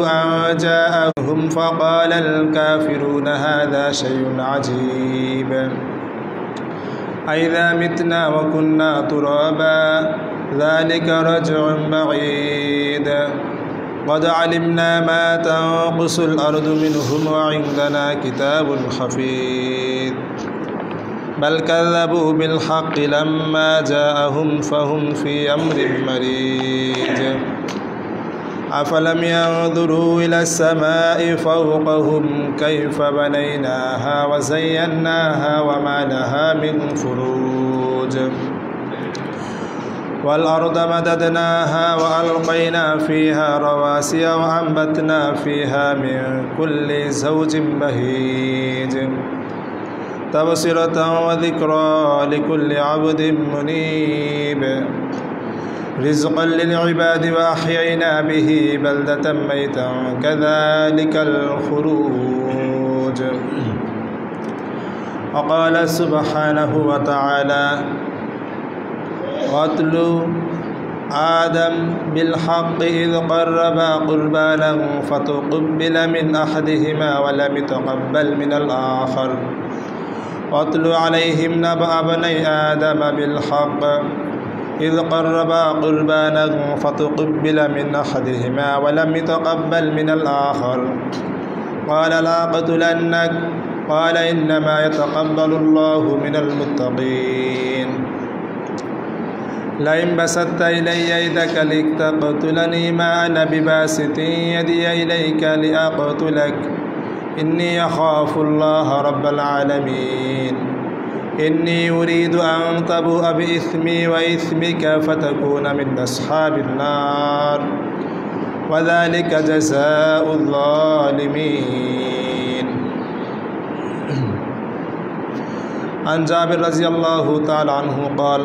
أن جاءهم فقال الكافرون هذا شيء عجيب أئذا متنا وكنا ترابا ذلك رجع بعيد قد علمنا ما تنقص الأرض منهم وعندنا كتاب حفيظ بل كذبوا بالحق لما جاءهم فهم في أمر مريج أفلم ينظروا إلى السماء فوقهم كيف بنيناها وزيناها وما لها من فروج والأرض مددناها وألقينا فيها رواسي وأنبتنا فيها من كل زوج بهيج تبصرة وذكرى لكل عبد منيب رزقا للعباد وأحيينا به بلدة ميتا كذلك الخروج وقال سبحانه وتعالى واتل آدم بالحق إذ قربا قربانا فتقبل من أحدهما ولم يتقبل من الآخر واتل عليهم نبأ بني آدم بالحق إذ قربا قربانا فتقبل من أحدهما ولم يتقبل من الآخر قال لأقتلنك قال إنما يتقبل الله من المتقين لئن بسطت إلي يدك لتقتلني ما أنا بباسط يدي إليك لأقتلك إني أخاف الله رب العالمين إني أريد أن تبوء بإثمي وإثمك فتكون من أصحاب النار وذلك جزاء الظالمين عن جابر رضي الله تعالى عنه قال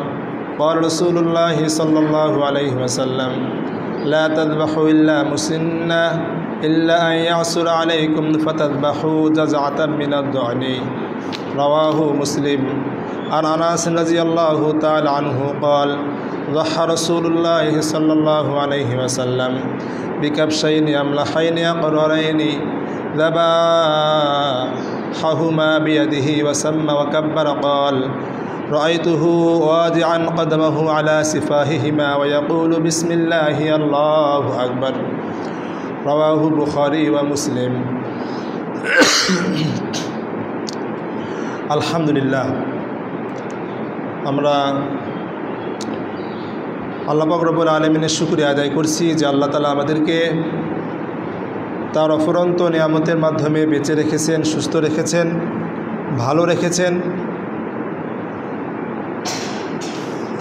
قال رسول الله صلى الله عليه وسلم لا تذبحوا إلا مسنة إلا أن يعصر عليكم فتذبحوا جزعة من الضأن رواه مسلم عن أنس رضي الله تعالى عنه قال ضحى رسول الله صلى الله عليه وسلم بكبشين أملحين أقررين ذبحهما بيده وسمى وكبر قال رأيته واضعا قدمه على سفاههما ويقول بسم الله الله أكبر رواه البخاري ومسلم আলহামদুলিল্লাহ আমরা আল্লাহ পাক রব্বুল আলামিনের শুকরিয়া আদায় করছি যে আল্লাহ তাআলা আমাদেরকে তার অফুরন্ত নিয়ামতের মাধ্যমে বেঁচে রেখেছেন, সুস্থ রেখেছেন, ভালো রেখেছেন।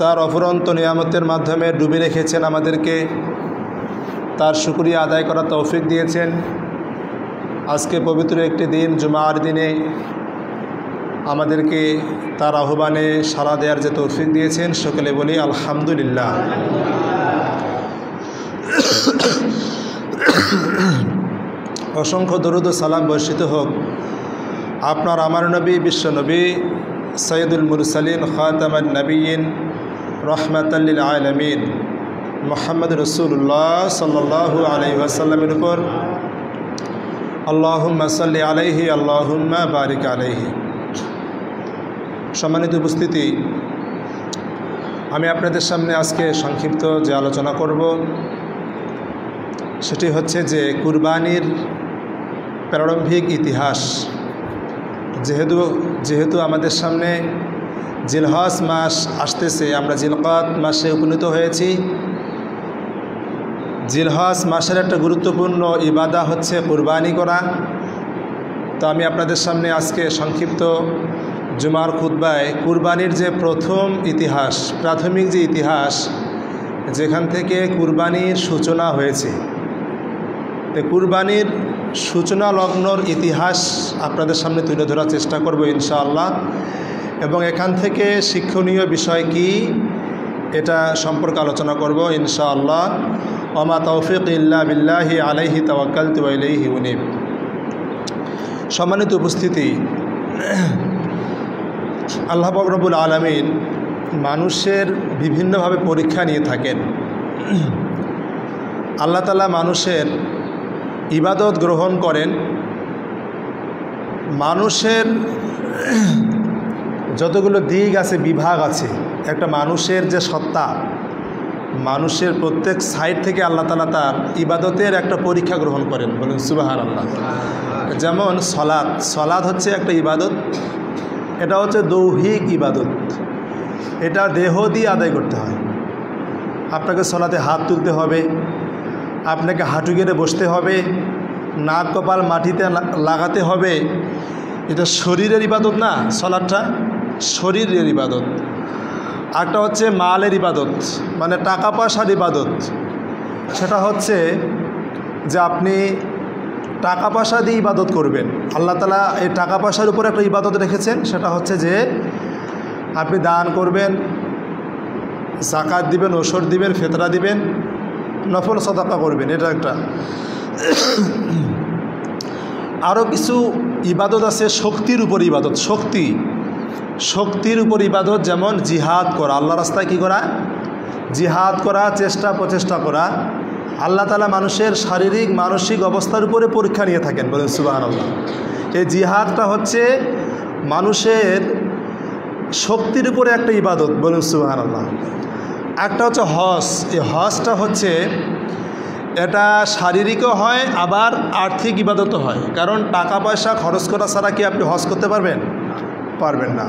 তার অফুরন্ত নিয়ামতের মাধ্যমে ডুবে রেখেছেন আমাদেরকে, তার শুকরিয়া আদায় করার তৌফিক দিয়েছেন। আজকে পবিত্র একটি দিন, জুমার দিনে আমাদেরকে তার আহ্বানে সাড়া দেওয়ার যে তৌফিক দিয়েছেন, সকলে বলি আলহামদুলিল্লাহ। অসংখ্য দরুদ ও সালাম বর্ষিত হোক আপনার আমার নবী, বিশ্ব নবী, সৈয়দুল মুরসালিন, খাতামান নবীন, রহমাতাল লিল আলামিন মুহাম্মদ রাসূলুল্লাহ সাল্লাল্লাহু আলাইহি ওয়াসাল্লামের উপর। আল্লাহুম্মা সাল্লি আলাইহি আল্লাহুম্মা বারিক আলাইহি। সম্মানিত উপস্থিতি, আমি আপনাদের সামনে আজকে সংক্ষিপ্ত যে আলোচনা করব সেটি হচ্ছে যে কুরবানির প্রারম্ভিক ইতিহাস। যেহেতু আমাদের সামনে জিলহজ মাস আসতেছে, আমরা জিলকদ মাসে উপনীত হয়েছি। জিলহজ মাসের একটা গুরুত্বপূর্ণ ইবাদা হচ্ছে কুরবানি করা। তো আমি আপনাদের সামনে আজকে সংক্ষিপ্ত জুমার খুতবায় কুরবানির যে প্রথম ইতিহাস, প্রাথমিক যে ইতিহাস, যেখান থেকে কুরবানির সূচনা হয়েছে, কুরবানির সূচনা লগ্নর ইতিহাস আপনাদের সামনে তুলে ধরার চেষ্টা করব ইনশাআল্লাহ। এবং এখান থেকে শিক্ষণীয় বিষয় কি এটা সম্পর্কে আলোচনা করব ইনশাআল্লাহ। ওমা তৌফিক ইল্লা বিল্লাহি আলাইহি তাওয়াক্কালতু ওয়া ইলাইহি উনীব। সম্মানিত উপস্থিতি, আল্লাহ পাক রব্বুল আলামিন মানুষের বিভিন্নভাবে পরীক্ষা নিয়ে থাকেন। আল্লাহ তাআলা মানুষের ইবাদত গ্রহণ করেন, মানুষের যতগুলো দিক আছে, বিভাগ আছে, একটা মানুষের যে সত্তা, মানুষের প্রত্যেক সাইড থেকে আল্লাহ তাআলা তার ইবাদতের একটা পরীক্ষা গ্রহণ করেন। বলুন সুবহানাল্লাহ। যেমন সলাৎ হচ্ছে একটা ইবাদত, এটা হচ্ছে দৈহিক ইবাদত, এটা দেহ দিয়ে আদায় করতে হয়। আপনাকে সলাতে হাত তুলতে হবে, আপনাকে হাঁটু গেড়ে বসতে হবে, নাক কপাল মাটিতে লাগাতে হবে। এটা শরীরের ইবাদত না, সলাৎটা শরীরের ইবাদত। একটা হচ্ছে মালের ইবাদত, মানে টাকা পয়সার ইবাদত। সেটা হচ্ছে যে আপনি টাকা পয়সা দিয়ে ইবাদত করবেন। আল্লাহ তাআলা এই টাকা পয়সার উপর একটা ইবাদত রেখেছেন, সেটা হচ্ছে যে আপনি দান করবেন, যাকাত দিবেন, ওসর দিবেন, ফিতরা দিবেন, নফল সাদাকা করবেন। এটা একটা। আরও কিছু ইবাদত আছে শক্তির উপর ইবাদত, শক্তির উপর ইবাদত, যেমন জিহাদ করা, আল্লাহ রাস্তায় কী করা? জিহাদ করা, প্রচেষ্টা করা। আল্লাহ তাআলা মানুষের শারীরিক মানসিক অবস্থার উপরে পরীক্ষা নিয়ে থাকেন। বলেন সুবহানাল্লাহ। এই জিহাদটা হচ্ছে মানুষের শক্তির উপরে একটা ইবাদত। বলেন সুবহানাল্লাহ। একটা হচ্ছে হজ। এই হজটা হচ্ছে, এটা শারীরিকও হয় আবার আর্থিক ইবাদতও হয়। কারণ টাকা পয়সা খরচ করা ছাড়া কি আপনি হজ করতে পারবেন না।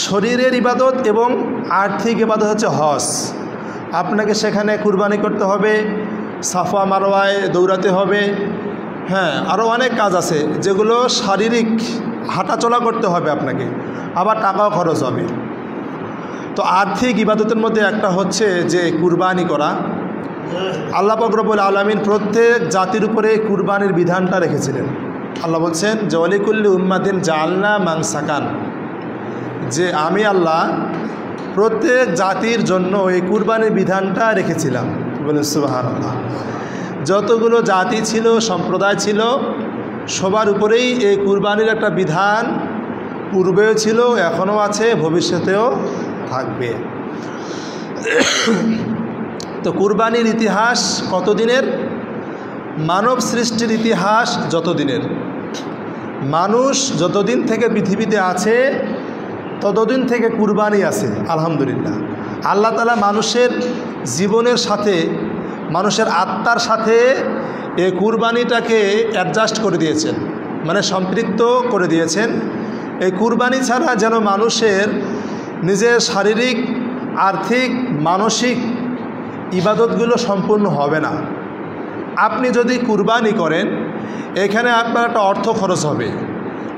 শরীরের ইবাদত এবং আর্থিক ইবাদত হচ্ছে হজ। আপনাকে সেখানে কুরবানি করতে হবে, সাফা মারওয়ায় দৌড়াতে হবে, হ্যাঁ, আরও অনেক কাজ আছে যেগুলো শারীরিক, হাঁটাচলা করতে হবে আপনাকে, আবার টাকাও খরচ হবে। তো আর্থিক ইবাদতের মধ্যে একটা হচ্ছে যে কুরবানি করা। আল্লাহ পাক রব্বুল আলামিন প্রত্যেক জাতির উপরে কুরবানির বিধানটা রেখেছিলেন। আল্লাহ বলছেন যে ওয়ালিকুল্লি উম্মাতিন জাআলনা মানসাকান, যে আমি আল্লাহ প্রত্যেক জাতির জন্য এই কুরবানির বিধানটা রেখেছিলাম। বলেন সুবহানাল্লাহ। যতগুলো জাতি ছিল, সম্প্রদায় ছিল, সবার উপরেই এই কুরবানির একটা বিধান পূর্বেও ছিল, এখনও আছে, ভবিষ্যতেও থাকবে। তো কুরবানির ইতিহাস কতদিনের? মানব সৃষ্টির ইতিহাস যতদিনের। মানুষ যতদিন থেকে পৃথিবীতে আছে ততদিন থেকে কুরবানি আছে। আলহামদুলিল্লাহ। আল্লাহ তাআলা মানুষের জীবনের সাথে, মানুষের আত্মার সাথে এই কুরবানিটাকে অ্যাডজাস্ট করে দিয়েছেন, মানে সম্পৃক্ত করে দিয়েছেন। এই কুরবানি ছাড়া যেন মানুষের নিজের শারীরিক, আর্থিক, মানসিক ইবাদতগুলো সম্পূর্ণ হবে না। আপনি যদি কুরবানি করেন, এখানে আপনার একটা অর্থ খরচ হবে।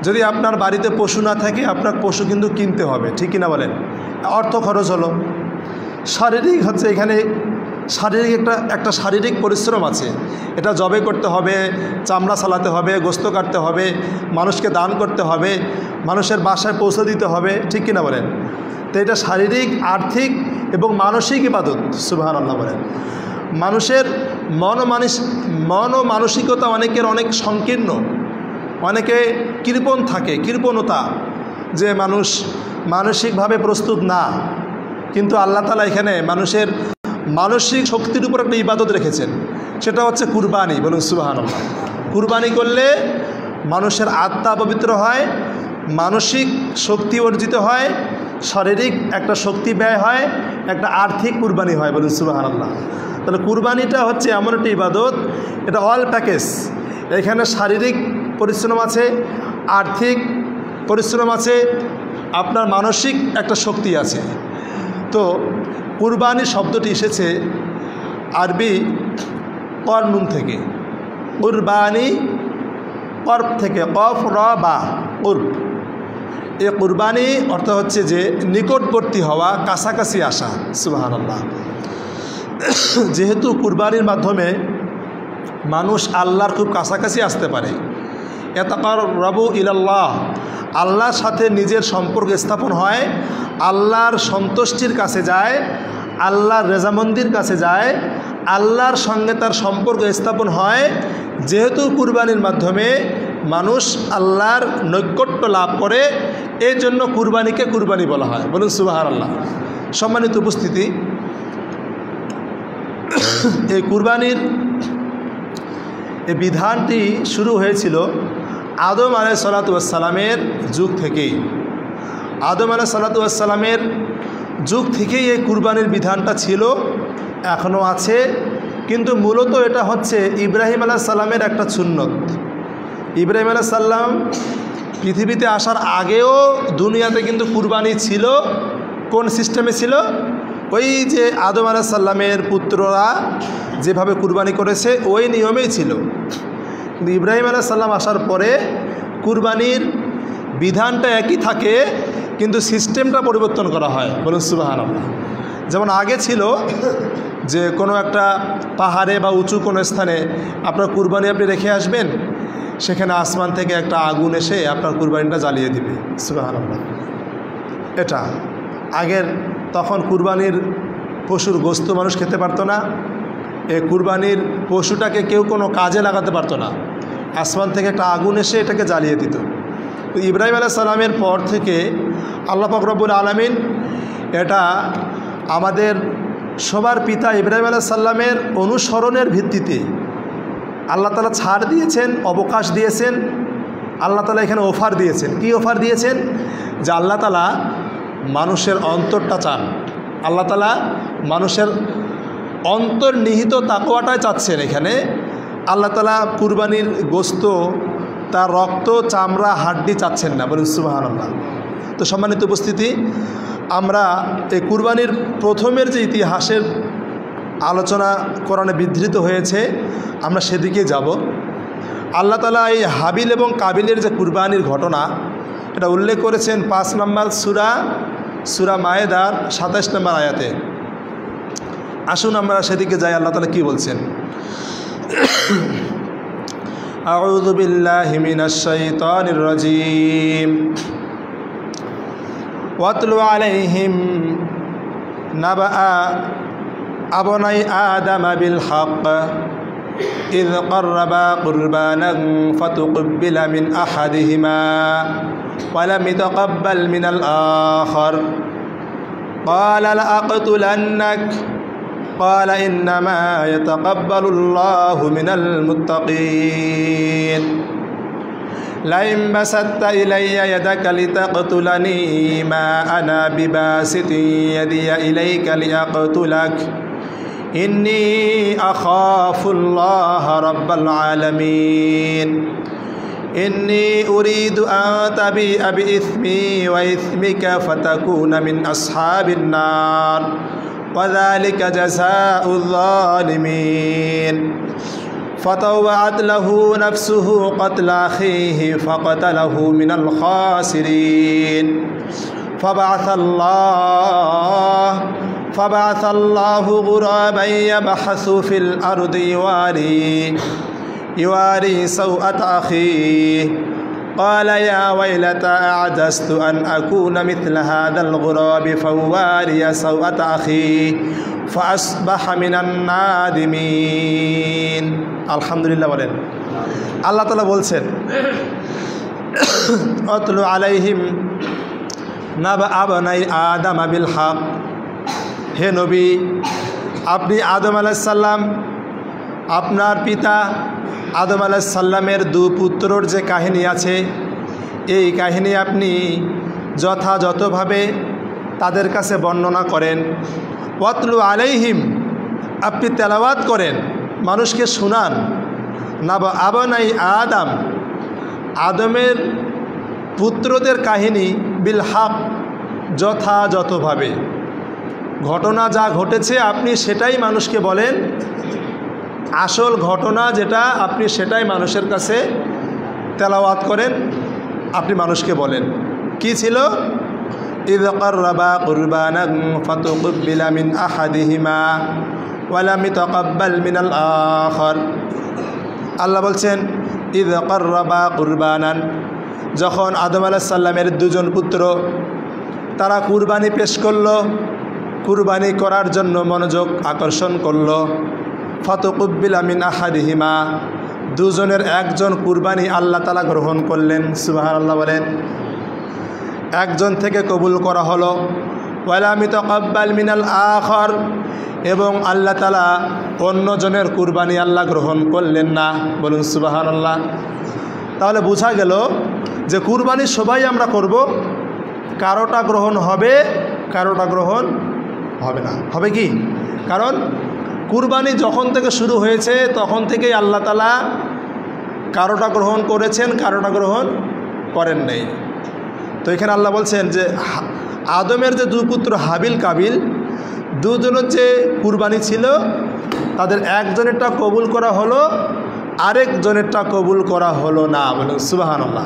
যদি আপনার বাড়িতে পশু না থাকে, আপনার পশু কিন্তু কিনতে হবে, ঠিক কিনা বলেন? অর্থ খরচ হলো। শারীরিক হচ্ছে, এখানে শারীরিক একটা শারীরিক পরিশ্রম আছে। এটা জবে করতে হবে, চামড়া চালাতে হবে, গোস্ত কাটতে হবে, মানুষকে দান করতে হবে, মানুষের বাসায় পৌঁছে দিতে হবে, ঠিক কিনা বলেন? তো এটা শারীরিক, আর্থিক এবং মানসিক ইবাদত। সুবহানাল্লাহ বলেন। মানুষের মন ও মানসিকতা অনেকের অনেক সংকীর্ণ, অনেকে কৃপণ থাকে, কৃপণতা, যে মানুষ মানসিকভাবে প্রস্তুত না। কিন্তু আল্লাহ তাআলা এখানে মানুষের মানসিক শক্তির উপর একটা ইবাদত রেখেছেন, সেটা হচ্ছে কুরবানি। বলুন সুবহানাল্লাহ। কুরবানি করলে মানুষের আত্মা পবিত্র হয়, মানসিক শক্তি অর্জিত হয়, শারীরিক একটা শক্তি ব্যয় হয়, একটা আর্থিক কুরবানি হয়। বলুন সুবহানাল্লাহ। তাহলে কুরবানিটা হচ্ছে এমন একটা ইবাদত, এটা অল প্যাকেজ। এখানে শারীরিক পরিশ্রম আছে, আর্থিক পরিশ্রম আছে, আপনার মানসিক একটা শক্তি আছে। তো কুরবানি শব্দটি এসেছে আরবি কর্নুন থেকে, কুরবানি কর্ব থেকে, কফ র বা কুরব। এই কুরবানি অর্থ হচ্ছে যে নিকটবর্তী হওয়া, কাছাকাছি আসা। সুবহানাল্লাহ। যেহেতু কুরবানির মাধ্যমে মানুষ আল্লাহর খুব কাছাকাছি আসতে পারে, ইয়াতাকাররাবু ইলাল্লাহ, আল্লাহর সাথে নিজের সম্পর্ক স্থাপন হয়, আল্লাহর সন্তুষ্টির কাছে যায়, আল্লাহর রেজামন্দির কাছে যায়, আল্লাহর সঙ্গে তার সম্পর্ক স্থাপন হয়। যেহেতু কুরবানির মাধ্যমে মানুষ আল্লাহর নৈকট্য লাভ করে, এই জন্য কুরবানিকে কুরবানি বলা হয়। বলুন সুবহানাল্লাহ। সম্মানিত উপস্থিতি, এই কুরবানির এই বিধানটি শুরু হয়েছিল আদম আলাইহিসসালামের যুগ থেকেই। আদম আলাইহিসসালামের যুগ থেকেই এই কুরবানির বিধানটা ছিল, এখনও আছে। কিন্তু মূলত এটা হচ্ছে ইব্রাহিম আলাইহিসসালামের একটা সুন্নত। ইব্রাহিম আলাইহিসসালাম পৃথিবীতে আসার আগেও দুনিয়াতে কিন্তু কুরবানি ছিল। কোন সিস্টেমে ছিল? ওই যে আদম আলাইহিসসালামের পুত্ররা যেভাবে কুরবানি করেছে ওই নিয়মেই ছিল। কিন্তু ইব্রাহিম আলাইহিসসালাম আসার পরে কুরবানির বিধানটা একই থাকে, কিন্তু সিস্টেমটা পরিবর্তন করা হয়। বলুন সুবহানাল্লাহ। যেমন আগে ছিল যে কোনো একটা পাহাড়ে বা উঁচু কোনো স্থানে আপনার কুরবানি আপনি রেখে আসবেন, সেখানে আসমান থেকে একটা আগুন এসে আপনার কুরবানিটা জ্বালিয়ে দিবে। সুবহানাল্লাহ। এটা আগের, তখন কুরবানির পশুর গোশত মানুষ খেতে পারতো না। এই কুরবানির পশুটাকে কেউ কোনো কাজে লাগাতে পারতো না, আসমান থেকে একটা আগুন এসে এটাকে জ্বালিয়ে দিত। ইব্রাহিম আলাইহিসসালামের পর থেকে আল্লাহ পাক রব্বুল আলামিন এটা আমাদের সবার পিতা ইব্রাহিম আলাইহিসসালামের অনুসরণের ভিত্তিতে আল্লাহ তাআলা ছাড় দিয়েছেন, অবকাশ দিয়েছেন। আল্লাহ তাআলা এখানে অফার দিয়েছেন। কি অফার দিয়েছেন? যে আল্লাহ তাআলা মানুষের অন্তরটা চান। আল্লাহ তাআলা মানুষের অন্তর্নিহিত তাকওয়াটাই চাচ্ছেন। এখানে আল্লাহ তাআলা কুরবানির গোশত, তার রক্ত, চামড়া, হাড্ডি চাচ্ছেন না। বলুন সুবহানাল্লাহ। তো সম্মানিত উপস্থিতি, আমরা এই কুরবানির প্রথমের যে ইতিহাসের আলোচনা কোরআনে বিধৃত হয়েছে, আমরা সেদিকে যাব। আল্লাহ তাআলা এই হাবিল এবং কাবিলের যে কুরবানির ঘটনা, এটা উল্লেখ করেছেন 5 নম্বর সূরা মায়েদার 27 নম্বর আয়াতে। আসুন আমরা সেদিকে যাই। আল্লাহ তাআলা কি বলছেন? আউযু বিল্লাহি মিনাশ শাইতানির রাজীম। ওয়াতলু আলাইহিম নাবাআ আবনাই আদম বিল হক إذ قربا قربانا فتقبل من أحدهما ولم يتقبل من الآخر قال لأقتلنك قال إنما يتقبل الله من المتقين لئن بسطت إلي يدك لتقتلني ما أنا بباسط يدي إليك لأقتلك إني أخاف الله رب العالمين إني أريد أن تبيء بإثمي وإثمك فتكون من أصحاب النار وذلك جزاء الظالمين فطوعت له نفسه قتل أخيه فقتله من الخاسرين فبعث الله غرابا يبحث في الأرض يواري سوءة أخيه قال يا ويلتى أعجزت أن أكون مثل هذا الغراب فواري سوءة أخيه فأصبح من النادمين الحمد لله বলেন। আল্লাহ তাআলা বলছেন আতলু আলাইহিম নাবা আবনাই আদম বিল হক। হে নবী, আপনি আদম আলাইহিস সালাম, আপনার পিতা আদম আলাইহিস সালামের 2 পুত্রর যে কাহিনী আছে, এই কাহিনী আপনি যথাযথভাবে তাদের কাছে বর্ণনা করেন। ওয়াতলু আলাইহিম, আপনি তেলাওয়াত করেন, মানুষকে শুনান। নাবা আবনাই আদম, আদমের পুত্রদের কাহিনী বিল হক, যথাযথভাবে। ঘটনা যা ঘটেছে আপনি সেটাই মানুষকে বলেন। আসল ঘটনা যেটা, আপনি সেটাই মানুষের কাছে তেলাওয়াত করেন, আপনি মানুষকে বলেন। কি ছিল? ইয ক্বাররাবা কুরবানান ফাতুকবিলা মিন আহাদিহিমা ওয়া লাম ইতাকাব্বাল মিনাল আখার। আল্লাহ বলছেন ইয ক্বাররাবা কুরবানান, যখন আদম আলাইহিস সালামের 2 জন পুত্র তারা কুরবানি পেশ করলো, কুরবানি করার জন্য মনোযোগ আকর্ষণ করল। ফাতুকবিলা মিন আহাদিহিমা, 2 জনের একজন কুরবানি আল্লাহ তাআলা গ্রহণ করলেন। সুবহানাল্লাহ বলেন। একজন থেকে কবুল করা হলো, ওয়ালাম ইতাকাব্বাল মিনাল আখর, এবং আল্লাহ তাআলা অন্যজনের কুরবানি আল্লাহ গ্রহণ করলেন না। বলুন সুবহানাল্লাহ। তাহলে বোঝা গেল যে কুরবানি সবাই আমরা করব, কারোটা গ্রহণ হবে, কারোটা গ্রহণ হবে না। হবে কি? কারণ কুরবানি যখন থেকে শুরু হয়েছে তখন থেকেই আল্লাহ তাআলা কারোটা গ্রহণ করেছেন, কারোটা গ্রহণ করেন নাই। তো এখানে আল্লাহ বলছেন যে আদমের যে দুই পুত্র হাবিল কাবিল, দুজনের যে কুরবানি ছিল তাদের একজনেরটা কবুল করা হলো, আরেকজনেরটা কবুল করা হলো না। বলুন সুবহানাল্লাহ।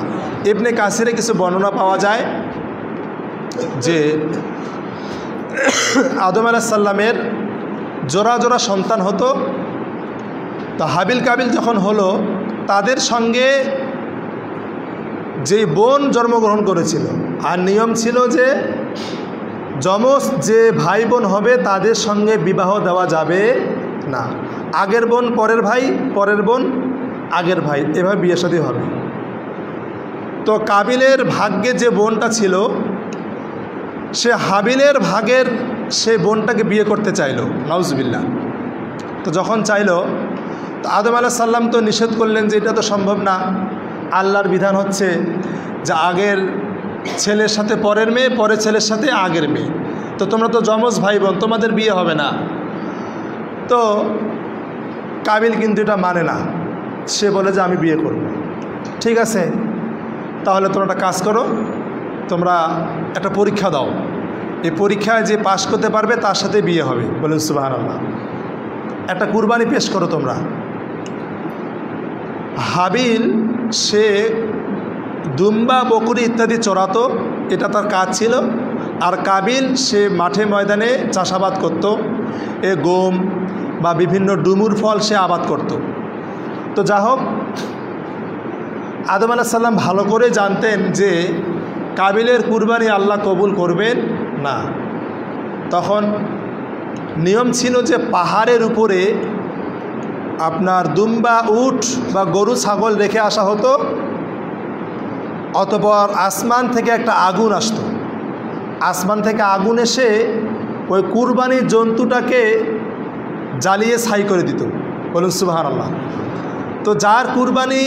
ইবনে কাসিরে কিছু বর্ণনা পাওয়া যায় যে আদম আলাইহিস সালামের জোড়া জোড়া সন্তান হতো। তো হাবিল কাবিল যখন হলো, তাদের সঙ্গে যে বোন জন্মগ্রহণ করেছিল, আর নিয়ম ছিল যে যমজ যে ভাই বোন হবে তাদের সঙ্গে বিবাহ দেওয়া যাবে না। আগের বোন পরের ভাই, পরের বোন আগের ভাই, এভাবে বিয়ে শাদী হবে। তো কাবিলের ভাগ্যে যে বোনটা ছিল, সে হাবিলের ভাগের সে বোনটাকে বিয়ে করতে চাইল, নাউজুবিল্লাহ। তো যখন চাইল, তো আদম আলাইহিস সালাম তো নিষেধ করলেন যে এটা তো সম্ভব না। আল্লাহর বিধান হচ্ছে যে আগের ছেলের সাথে পরের মেয়ে, পরের ছেলের সাথে আগের মেয়ে, তো তোমরা তো যমজ ভাই বোন, তোমাদের বিয়ে হবে না। তো কাবিল কিন্তু এটা মানে না, সে বলে যে আমি বিয়ে করব। ঠিক আছে, তাহলে তোমরা একটা কাজ করো, তোমরা একটা পরীক্ষা দাও, এই পরীক্ষায় যে পাশ করতে পারবে তার সাথে বিয়ে হবে। বলুন সুবহানাল্লাহ। একটা কুরবানি পেশ করো তোমরা। হাবিল সে দুম্বা বকরি ইত্যাদি চড়াতো, এটা তার কাজ ছিল। আর কাবিল সে মাঠে ময়দানে চাষাবাদ করত, এ গম বা বিভিন্ন ডুমুর ফল সে আবাদ করত। তো যা হোক, আদম আলাইহিস সালাম ভালো করে জানতেন যে কাবিলের কুরবানি আল্লাহ কবুল করবেন না। তখন নিয়ম ছিল যে পাহাড়ের উপরে আপনার দুম্বা উট বা গরু ছাগল রেখে আসা হতো, অতঃপর আসমান থেকে একটা আগুন আসতো। আসমান থেকে আগুন এসে ওই কুরবানির জন্তুটাকে জ্বালিয়ে ছাই করে দিত। বলুন সুবহানাল্লাহ। তো যার কুরবানি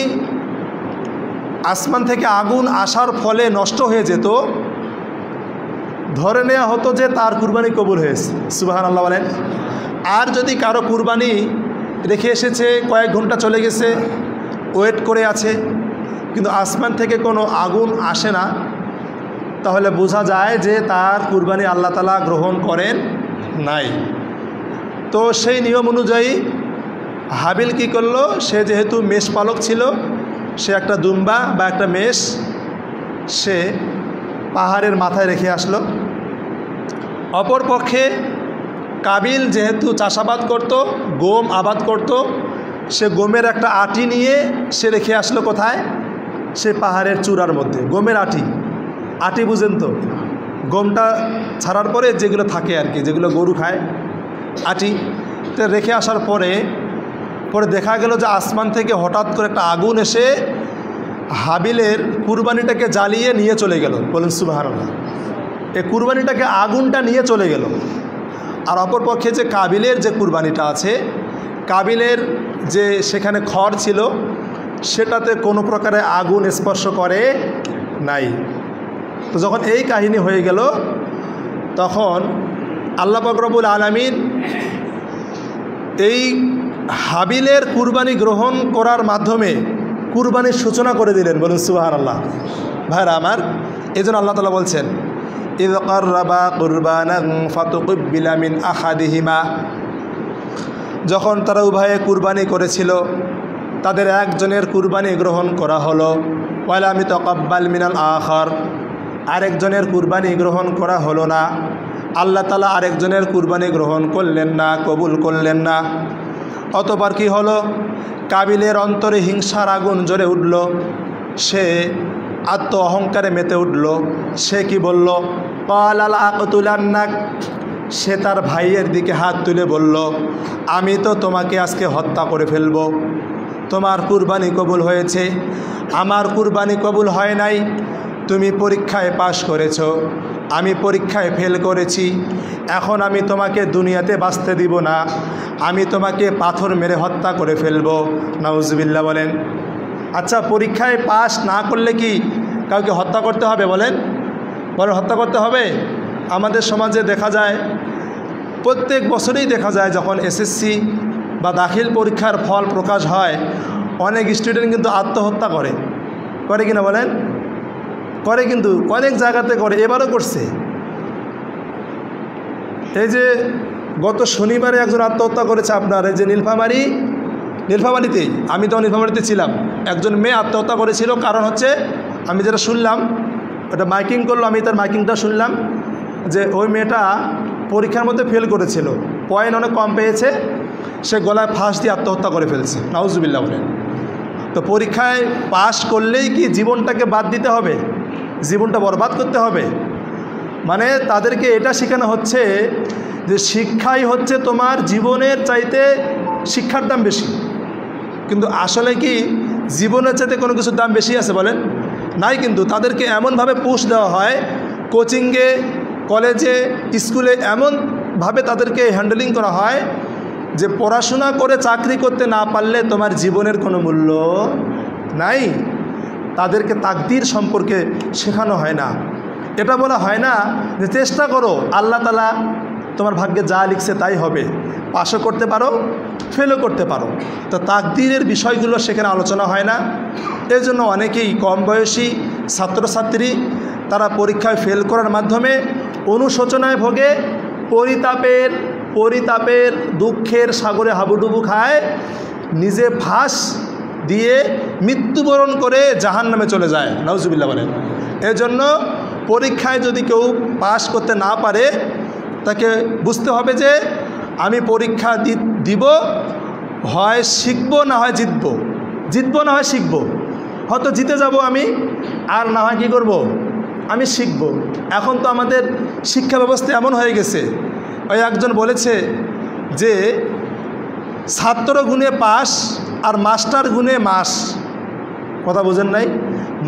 আসমান থেকে আগুন আসার ফলে নষ্ট হয়ে যেত, ধরে নেওয়া হতো যে তার কুরবানি কবুল হয়েছে। সুবহানাল্লাহ বলেন। আর যদি কারো কুরবানি রেখে এসেছে, কয়েক ঘন্টা চলে গেছে, ওয়েট করে আছে, কিন্তু আসমান থেকে কোনো আগুন আসে না, তাহলে বোঝা যায় যে তার কুরবানি আল্লাহ তাআলা গ্রহণ করেন নাই। তো সেই নিয়ম অনুযায়ী হাবিল কি করলো, সে যেহেতু মেষ পালক ছিল, সে একটা দুম্বা বা একটা মেষ সে পাহাড়ের মাথায় রেখে আসলো। অপরপক্ষে কাবিল যেহেতু চাষাবাদ করত, গম আবাদ করত, সে গমের একটা আটি নিয়ে সে রেখে আসলো কোথায়? সে পাহাড়ের চূড়ার মধ্যে। গমের আটি, আটি বুঝেন তো, গমটা ছাড়ার পরে যেগুলো থাকে আর কি, যেগুলো গরু খায়, আটি। তো রেখে আসার পরে দেখা গেল যে আসমান থেকে হঠাৎ করে একটা আগুন এসে হাবিলের কুরবানিটাকে জ্বালিয়ে নিয়ে চলে গেল। বলুন সুবহানাল্লাহ। এই কুরবানিটাকে আগুনটা নিয়ে চলে গেল। আর অপরপক্ষে যে কাবিলের যে কুরবানিটা আছে, কাবিলের যে সেখানে খড় ছিল, সেটাতে কোনো প্রকারে আগুন স্পর্শ করে নাই। তো যখন এই কাহিনী হয়ে গেল, তখন আল্লাহ পাক রব্বুল আলামিন এই হাবিলের কুরবানি গ্রহণ করার মাধ্যমে কুরবানির সূচনা করে দিলেন। বলুন সুবহানাল্লাহ। ভাইরা আমার, এই জন্য আল্লাহ তাআলা বলছেন, ইয কাররাবা কুরবানান ফাতুকিব্বিলা মিন আহাদিহিমা, যখন তারা উভয়ে কুরবানি করেছিল, তাদের একজনের কুরবানি গ্রহণ করা হলো, ওয়ালাম ইতাকাব্বাল মিনাল আখার, আরেকজনের কুরবানি গ্রহণ করা হলো না। আল্লাহ তাআলা আরেকজনের কুরবানি গ্রহণ করলেন না, কবুল করলেন না। অতঃপর কি হলো? কাবিলের অন্তরে হিংসার আগুন জ্বলে উঠল, সে আত্ম অহংকারে মেতে উঠল। সে কি বলল? ক্বালা লা আকতুলান্নাক, সে তার ভাইয়ের দিকে হাত তুলে বলল, আমি তো তোমাকে আজকে হত্যা করে ফেলব। তোমার কুরবানি কবুল হয়েছে, আমার কুরবানি কবুল হয় নাই। তুমি পরীক্ষায় পাশ করেছ, আমি পরীক্ষায় ফেল করেছি, এখন আমি তোমাকে দুনিয়াতে বাঁচতে দিব না, আমি তোমাকে পাথর মেরে হত্যা করে ফেলবো। নাউজুবিল্লাহ বলেন। আচ্ছা, পরীক্ষায় পাস না করলে কি কাউকে হত্যা করতে হবে? বলেন হত্যা করতে হবে? আমাদের সমাজে দেখা যায়, প্রত্যেক বছরেই দেখা যায়, যখন এসএসসি বা দাখিল পরীক্ষার ফল প্রকাশ হয়, অনেক স্টুডেন্ট কিন্তু আত্মহত্যা করে কিনা বলেন? করে, কিন্তু অনেক জায়গাতে করে, এবারও করছে। এই যে গত শনিবারে একজন আত্মহত্যা করেছে আপনার এই যে নীলফামারীতেই, আমি তো নীলফামারীতে ছিলাম, একজন মেয়ে আত্মহত্যা করেছিল। কারণ হচ্ছে, আমি যেটা শুনলাম, ওটা মাইকিং করলো, আমি তার মাইকিংটা শুনলাম, যে ওই মেয়েটা পরীক্ষার মধ্যে ফেল করেছিল, পয়েন্ট অনেক কম পেয়েছে, সে গলায় ফাঁস দিয়ে আত্মহত্যা করে ফেলছে। নাউজুবিল্লাহ বলেন। তো পরীক্ষায় পাশ করলেই কি জীবনটাকে বাদ দিতে হবে? জীবনটা বরবাদ করতে হবে? মানে তাদেরকে এটা শেখানো হচ্ছে যে শিক্ষাই হচ্ছে তোমার জীবনের চাইতে শিক্ষার দাম বেশি। কিন্তু আসলে কি জীবনের চাইতে কোনো কিছুর দাম বেশি আছে বলেন? নাই। কিন্তু তাদেরকে এমনভাবে পুশ দেওয়া হয়, কোচিংয়ে, কলেজে, স্কুলে এমনভাবে তাদেরকে হ্যান্ডেলিং করা হয় যে পড়াশোনা করে চাকরি করতে না পারলে তোমার জীবনের কোনো মূল্য নাই। তাদেরকে তাকদীর সম্পর্কে শেখানো হয় না। এটা বলা হয় না যে চেষ্টা করো, আল্লাহ তাআলা তোমার ভাগ্যে যা লিখছে তাই হবে, পাশও করতে পারো, ফেলও করতে পারো। তো তাকদীরের বিষয়গুলো সেখানে আলোচনা হয় না। এই জন্য অনেকেই কম বয়সী ছাত্রছাত্রী তারা পরীক্ষায় ফেল করার মাধ্যমে অনুশোচনায় ভোগে, পরিতাপের দুঃখের সাগরে হাবুডুবু খায়, নিজে ফাঁস দিয়ে মৃত্যুবরণ করে জাহান্নামে চলে যায়। নাউজুবিল্লাহ বলেন। এজন্য পরীক্ষায় যদি কেউ পাস করতে না পারে, তাকে বুঝতে হবে যে আমি পরীক্ষা দিব, হয় শিখব না হয় জিতব না হয় শিখব। হয়তো জিতে যাব আমি, আর না হয় কী করব, আমি শিখব। এখন তো আমাদের শিক্ষা ব্যবস্থা এমন হয়ে গেছে, ওই একজন বলেছে যে ছাত্র গুণে পাস আর মাস্টার গুণে মাস। কথা বোঝেন নাই?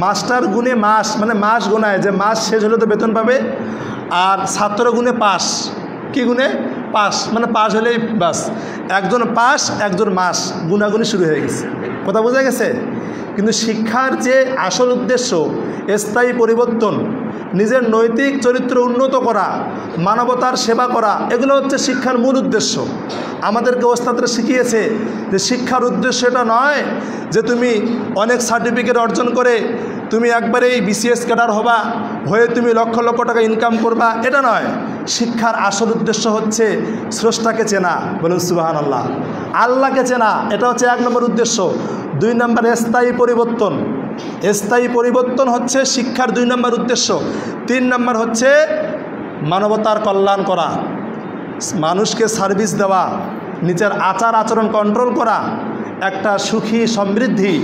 মাস্টার গুণে মাস মানে মাস গোনায়, যে মাস শেষ হলে তো বেতন পাবে। আর ছাত্র গুণে পাস, কি গুণে? পাস, মানে পাস হলেই বাস। একজন পাস, একজন মাস, গুণাগুনি শুরু হয়ে গেছে। কথা বোঝা গেছে? কিন্তু শিক্ষার যে আসল উদ্দেশ্য, স্থায়ী পরিবর্তন, নিজের নৈতিক চরিত্র উন্নত করা, মানবতার সেবা করা, এগুলো হচ্ছে শিক্ষার মূল উদ্দেশ্য। আমাদেরকে ওস্তাদরা শিখিয়েছে যে শিক্ষার উদ্দেশ্য এটা নয় যে তুমি অনেক সার্টিফিকেট অর্জন করে তুমি একবারেই বিসিএস ক্যাডার হয়ে তুমি লক্ষ লক্ষ টাকা ইনকাম করবা, এটা নয়। শিক্ষার আসল উদ্দেশ্য হচ্ছে স্রষ্টাকে চেনা। বলুন সুবহানাল্লাহ। আল্লাহকে চেনা, এটা হচ্ছে 1 নম্বর উদ্দেশ্য। 2 নম্বর স্থায়ী পরিবর্তন। স্থায়ী পরিবর্তন হচ্ছে শিক্ষার 2 নম্বর উদ্দেশ্য। 3 নম্বর হচ্ছে মানবতার কল্যাণ করা, মানুষকে সার্ভিস দেওয়া, নিজের আচার আচরণ কন্ট্রোল করা, একটা সুখী, সমৃদ্ধি,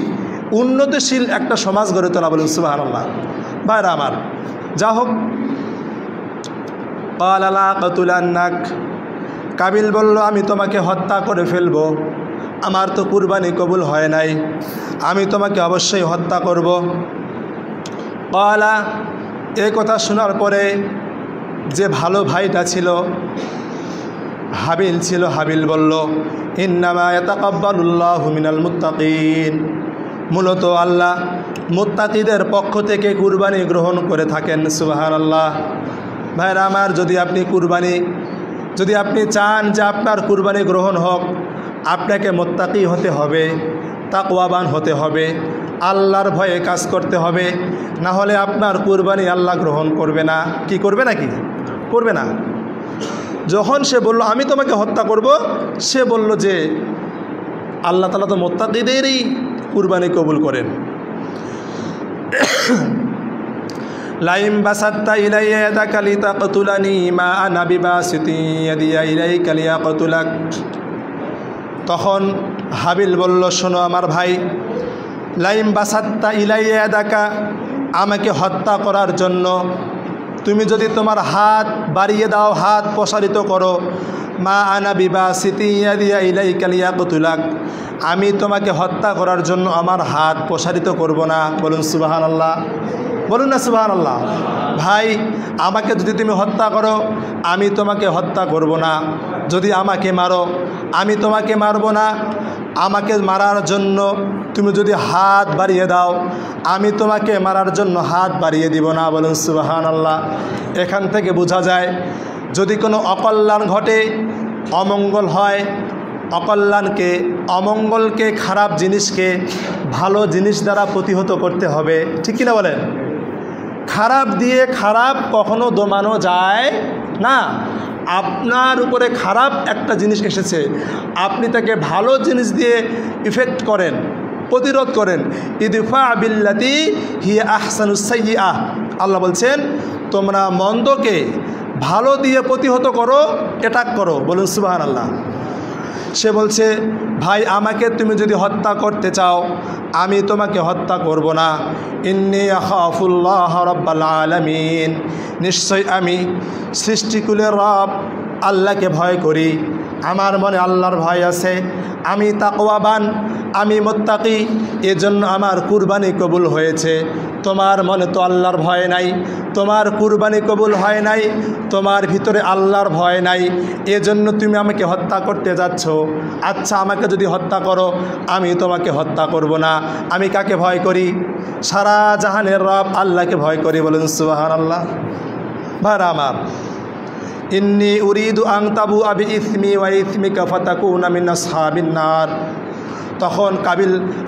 উন্নতিশীল একটা সমাজ গড়ে তোলা। বলুন সুবহানাল্লাহ। ভাইরা আমার, যা হোক, কাবিল বলল, আমি তোমাকে হত্যা করে ফেলবো, আমার তো কুরবানি কবুল হয় নাই, আমি তোমাকে অবশ্যই হত্যা করব। এই কথা শোনার পরে যে ভালো ভাইটা ছিল, হাবিল বলল, ইন্নামা ইয়াতাকাব্বালুল্লাহু মিনাল মুত্তাকিন। মূলত আল্লাহ মুত্তাকিদের পক্ষ থেকে কুরবানি গ্রহণ করে থাকেন। সুবহানাল্লাহ। ভাইরা আমার, যদি আপনি চান যে আপনার কুরবানি গ্রহণ হোক, আপনাকে মুত্তাকি হতে হবে, তাকওয়াবান হতে হবে, আল্লাহর ভয়ে কাজ করতে হবে, না হলে আপনার কুরবানি আল্লাহ গ্রহণ করবে না। কি করবে নাকি? করবে না। যখন সে বলল আমি তোমাকে হত্যা করব, সে বলল যে আল্লাহ তাআলা তো মুত্তাকিদেরই কুরবানি কবুল করেন। লাইম বাসাত্তা ইলাইয়া ইয়াদাকা লিতাকতুলানি মা আনা বিবাসিতি ইয়াদিয়া ইলাইকা লিয়াকতুলাক। তখন হাবিল বলল, শোনো আমার ভাই, লাইম বাসাত্তা ইলাইয়া ইয়াদাকা, আমাকে হত্যা করার জন্য তুমি যদি তোমার হাত বাড়িয়ে দাও, হাত প্রসারিত করো, মা আনা বিবাসিতি ইয়াদিয়া ইলাইকা লিয়াকতুলাক, আমি তোমাকে হত্যা করার জন্য আমার হাত প্রসারিত করব না। বলুন সুবহানাল্লাহ। বলুন না সুবহানাল্লাহ। ভাই আমাকে যদি তুমি হত্যা করো আমি তোমাকে হত্যা করব না, যদি আমাকে মারো আমি তোমাকে মারব না, আমাকে মারার জন্য তুমি যদি হাত বাড়িয়ে দাও আমি তোমাকে মারার জন্য হাত বাড়িয়ে দিব না। বলুন সুবহানাল্লাহ। এখান থেকে বোঝা যায় যদি কোনো অকল্যাণ ঘটে, অমঙ্গল হয়, অমঙ্গলকে খারাপ জিনিসকে ভালো জিনিস দ্বারা প্রতিহত করতে হবে, ঠিক কিনা বলেন? খারাপ দিয়ে খারাপ কখনো দমানো যায় না। আপনার উপরে খারাপ একটা জিনিস এসেছে, আপনি তাকে ভালো জিনিস দিয়ে ইফেক্ট করেন, প্রতিরোধ করেন। ইদফা বিল্লাতি হিয়া আহসানুস সাইয়্যিআহ, আল্লাহ বলছেন তোমরা মন্দকে ভালো দিয়ে প্রতিহত করো, অ্যাটাক করো। বলুন সুবহানাল্লাহ। সে বলছে ভাই আমাকে তুমি যদি হত্যা করতে চাও আমি তোমাকে হত্যা করব না। ইন্নী আখাফুল্লাহ রাব্বাল আলামিন, নিশ্চয় আমি সৃষ্টিকুলের রব আল্লাহকে ভয় করি, আমার মনে আল্লাহর ভয় আছে, আমি তাকওয়াবান, আমি মুত্তাকি, এজন্য আমার কুরবানি কবুল হয়েছে। তোমার মনে তো আল্লাহর ভয় নাই, তোমার কুরবানি কবুল হয় নাই, তোমার ভিতরে আল্লাহর ভয় নাই, এজন্য তুমি আমাকে হত্যা করতে যাচ্ছ। আচ্ছা আমাকে যদি হত্যা করো আমি তোমাকে হত্যা করব না। আমি কাকে ভয় করি? সারা জাহানের রব আল্লাহকে ভয় করি। বলুন সুবহানাল্লাহ। ভাইরা আমার, ইন্নী উরিদু আন তাবু আবি ইসমি ওয়া ইসমিকা ফাতাকুনা মিন আসহাবিন নার। তখন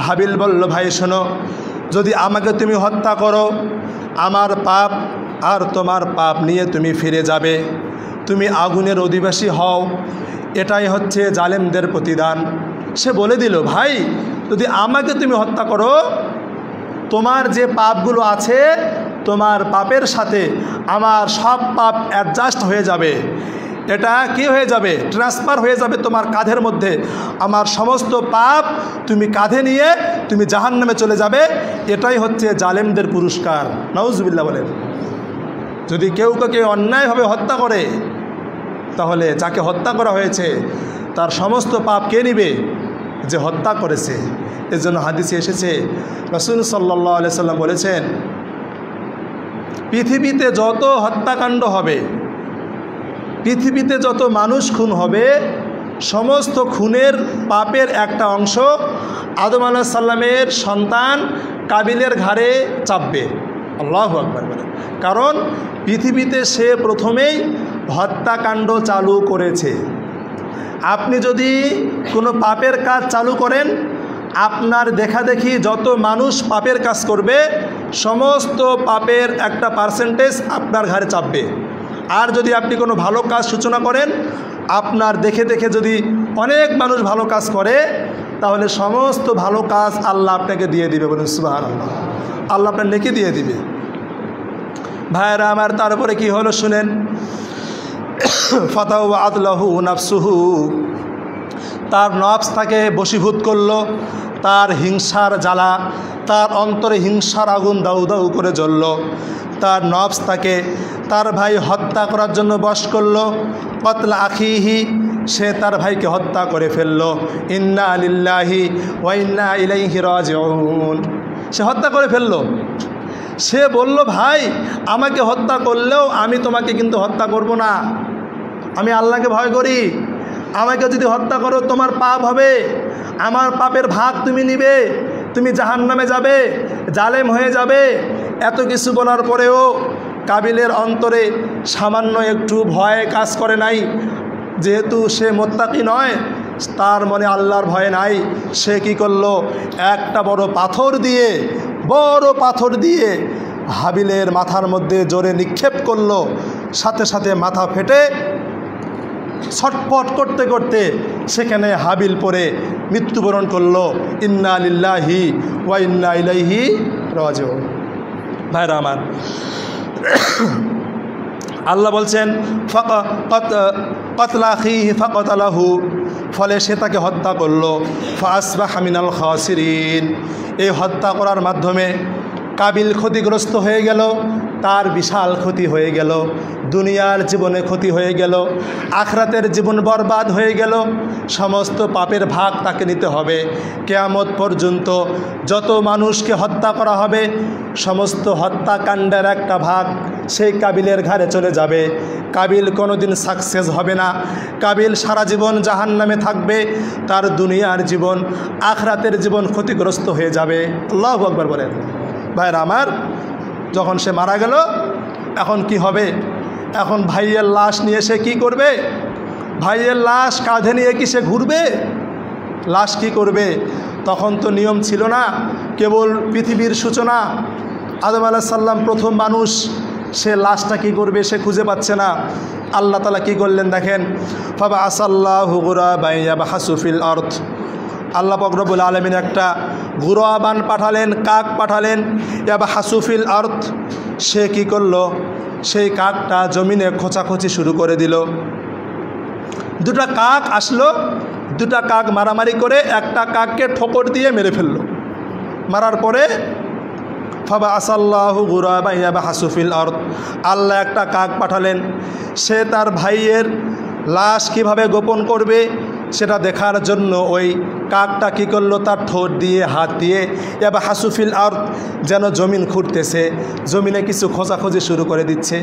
হাবিল বলল ভাই শোনো, যদি আমাকে তুমি হত্যা করো আমার পাপ আর তোমার পাপ নিয়ে তুমি ফিরে যাবে, তুমি আগুনের অধিবাসী হও, এটাই হচ্ছে জালেমদের প্রতিদান। সে বলে দিল ভাই যদি আমাকে তুমি হত্যা করো তোমার যে পাপগুলো আছে তোমার পাপের সাথে আমার সব পাপ অ্যাডজাস্ট হয়ে যাবে, এটা কি হয়ে যাবে? ট্রান্সফার হয়ে যাবে তোমার কাঁধের মধ্যে। আমার সমস্ত পাপ তুমি কাঁধে নিয়ে তুমি জাহান্নামে চলে যাবে। এটাই হচ্ছে জালেমদের পুরস্কার। নাউজুবিল্লাহ বলেন। যদি কেউ কাউকে অন্যায়ভাবে হত্যা করে তাহলে যাকে হত্যা করা হয়েছে তার সমস্ত পাপ কে নিবে? যে হত্যা করেছে। এর জন্য হাদিসে এসেছে রাসূল সাল্লাল্লাহু আলাইহি সাল্লাম বলেছেন পৃথিবীতে যত হত্যাকাণ্ড হবে, পৃথিবীতে যত মানুষ খুন হবে, সমস্ত খুনের পাপের একটা অংশ আদম আলাইহিস সালামের সন্তান কাবিলের ঘাড়ে চাপবে। আল্লাহু আকবার বলে। কারণ পৃথিবীতে সে প্রথমেই হত্যাকাণ্ড চালু করেছে। আপনি যদি কোনো পাপের কাজ চালু করেন আপনার দেখাদেখি যত মানুষ পাপের কাজ করবে সমস্ত পাপের একটা পার্সেন্টেজ আপনার ঘাড়ে চাপবে। আর যদি আপনি কোনো ভালো কাজ সূচনা করেন আপনার দেখে দেখে যদি অনেক মানুষ ভালো কাজ করে তাহলে সমস্ত ভালো কাজ আল্লাহ আপনাকে দিয়ে দিবে। বলুন সুবহানাল্লাহ। আল্লাহ আপনার নেকি দিয়ে দিবে। ভাইরা আমার, তারপরে কি হলো শুনেন। ফাতাউ আদলাহু নাফসুহু, তার নফস তাকে বশীভূত করলো, তার হিংসার জ্বালা, তার অন্তরে হিংসার আগুন দাউ দাউ করে জ্বলল। তার নফস তাকে তার ভাই হত্যা করার জন্য বশ করলো। কতলা আখিহি, সে তার ভাইকে হত্যা করে ফেললো। ইন্না লিল্লাহি ওয়া ইন্না ইলাইহি রাজিউন, সে হত্যা করে ফেললো। সে বলল ভাই আমাকে হত্যা করলেও আমি তোমাকে কিন্তু হত্যা করব না, আমি আল্লাহকে ভয় করি, আমাকে যদি হত্যা করো তোমার পাপ হবে, আমার পাপের ভাগ তুমি নিবে, তুমি জাহান্নামে যাবে, জালেম হয়ে যাবে। এত কিছু বলার পরেও কাবিলের অন্তরে সামান্য একটু ভয় কাজ করে নাই। যেহেতু সে মুত্তাকি নয়, তার মনে আল্লাহর ভয় নাই, সে কি করলো? একটা বড় পাথর দিয়ে হাবিলের মাথার মধ্যে জোরে নিক্ষেপ করলো। সাথে সাথে মাথা ফেটে ছটফট করতে করতে সেখানে হাবিল পড়ে মৃত্যুবরণ করলো। ইন্না লিল্লাহি ওয়া ইন্না ইলাইহি রাজিউন। ভাইরা আমার, আল্লাহ বলছেন কতলা আখিহি ফাকাতালাহু, ফলে সে তাকে হত্যা করলো। ফাসবাহা মিনাল খাসিরিন, এই হত্যা করার মাধ্যমে কাবিল ক্ষতিগ্রস্ত হয়ে গেল, তার বিশাল ক্ষতি হয়ে গেল, দুনিয়ার জীবনে ক্ষতি হয়ে গেল, আখিরাতের জীবন বরবাদ হয়ে গেল। সমস্ত পাপের ভাগ তাকে নিতে হবে। কিয়ামত পর্যন্ত যত মানুষকে হত্যা করা হবে সমস্ত হত্যাকাণ্ডের একটা ভাগ সেই কাবিলের ঘাড়ে চলে যাবে। কাবিল কোনোদিন সাকসেস হবে না। কাবিল সারা জীবন জাহান্নামে থাকবে। তার দুনিয়ার জীবন, আখরাতের জীবন ক্ষতিগ্রস্ত হয়ে যাবে। আল্লাহু আকবার বলেন। ভাইরা আমার, যখন সে মারা গেল, এখন কি হবে? এখন ভাইয়ের লাশ নিয়ে সে কী করবে? ভাইয়ের লাশ কাঁধে নিয়ে কি সে ঘুরবে? লাশ কি করবে? তখন তো নিয়ম ছিল না, কেবল পৃথিবীর সূচনা। আদম আলাইহিস সালাম প্রথম মানুষ, সে লাশটা কি করবে সে খুঁজে পাচ্ছে না। আল্লাহ তাআলা কি করলেন দেখেন, ফাবাআসাল্লাহু গুরাবান ইয়াবহাসু ফিল আরদ। আল্লাহ পাক রব্বুল আলামিন একটা গুরাবান পাঠালেন, কাক পাঠালেন, ইয়াবহাসু ফিল আরদ। সে কি করলো? সেই কাকটা জমিনে খোঁচাখুচি শুরু করে দিল। দুটা কাক আসলো, দুটা কাক মারামারি করে একটা কাককে ঠোকর দিয়ে মেরে ফেললো। মারার পরে ফাবাআসাল্লাহু গুরাবান ইয়াবহাসু ফিল আরদ, আল্লাহ একটা কাক পাঠালেন। সে তার ভাইয়ের লাশ কিভাবে গোপন করবে সেটা দেখার জন্য ওই কাকটা কী করলো, তার ঠোঁট দিয়ে হাত দিয়ে ইয়াবহাসু ফিল আরদ, যেন জমিন খুঁড়তেছে, জমিনে কিছু খোঁজাখুঁজি শুরু করে দিচ্ছে।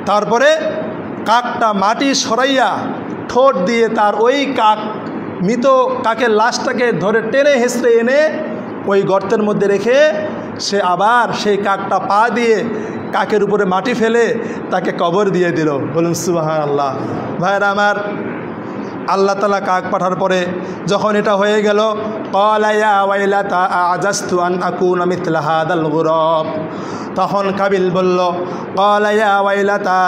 তারপরে কাকটা মাটি সরাইয়া ঠোঁট দিয়ে তার ওই কাক, মৃত কাকের লাশটাকে ধরে টেনে হেঁচড়ে এনে ওই গর্তের মধ্যে রেখে সে আবার সেই কাকটা পা দিয়ে কাকের উপরে মাটি ফেলে তাকে কবর দিয়ে দিল। বলুন সুবহানাল্লাহ। ভাইরা আমার, আল্লাহ তাআলা কাক পাঠার পরে যখন এটা হয়ে গেল, ক্বালা ইয়া ওয়াইলাতা আ'জাজতু আন আকুনা মিথলা হাদাল গুরাব। তখন কাবিল বলল, ক্বালা ইয়া ওয়াইলাতা,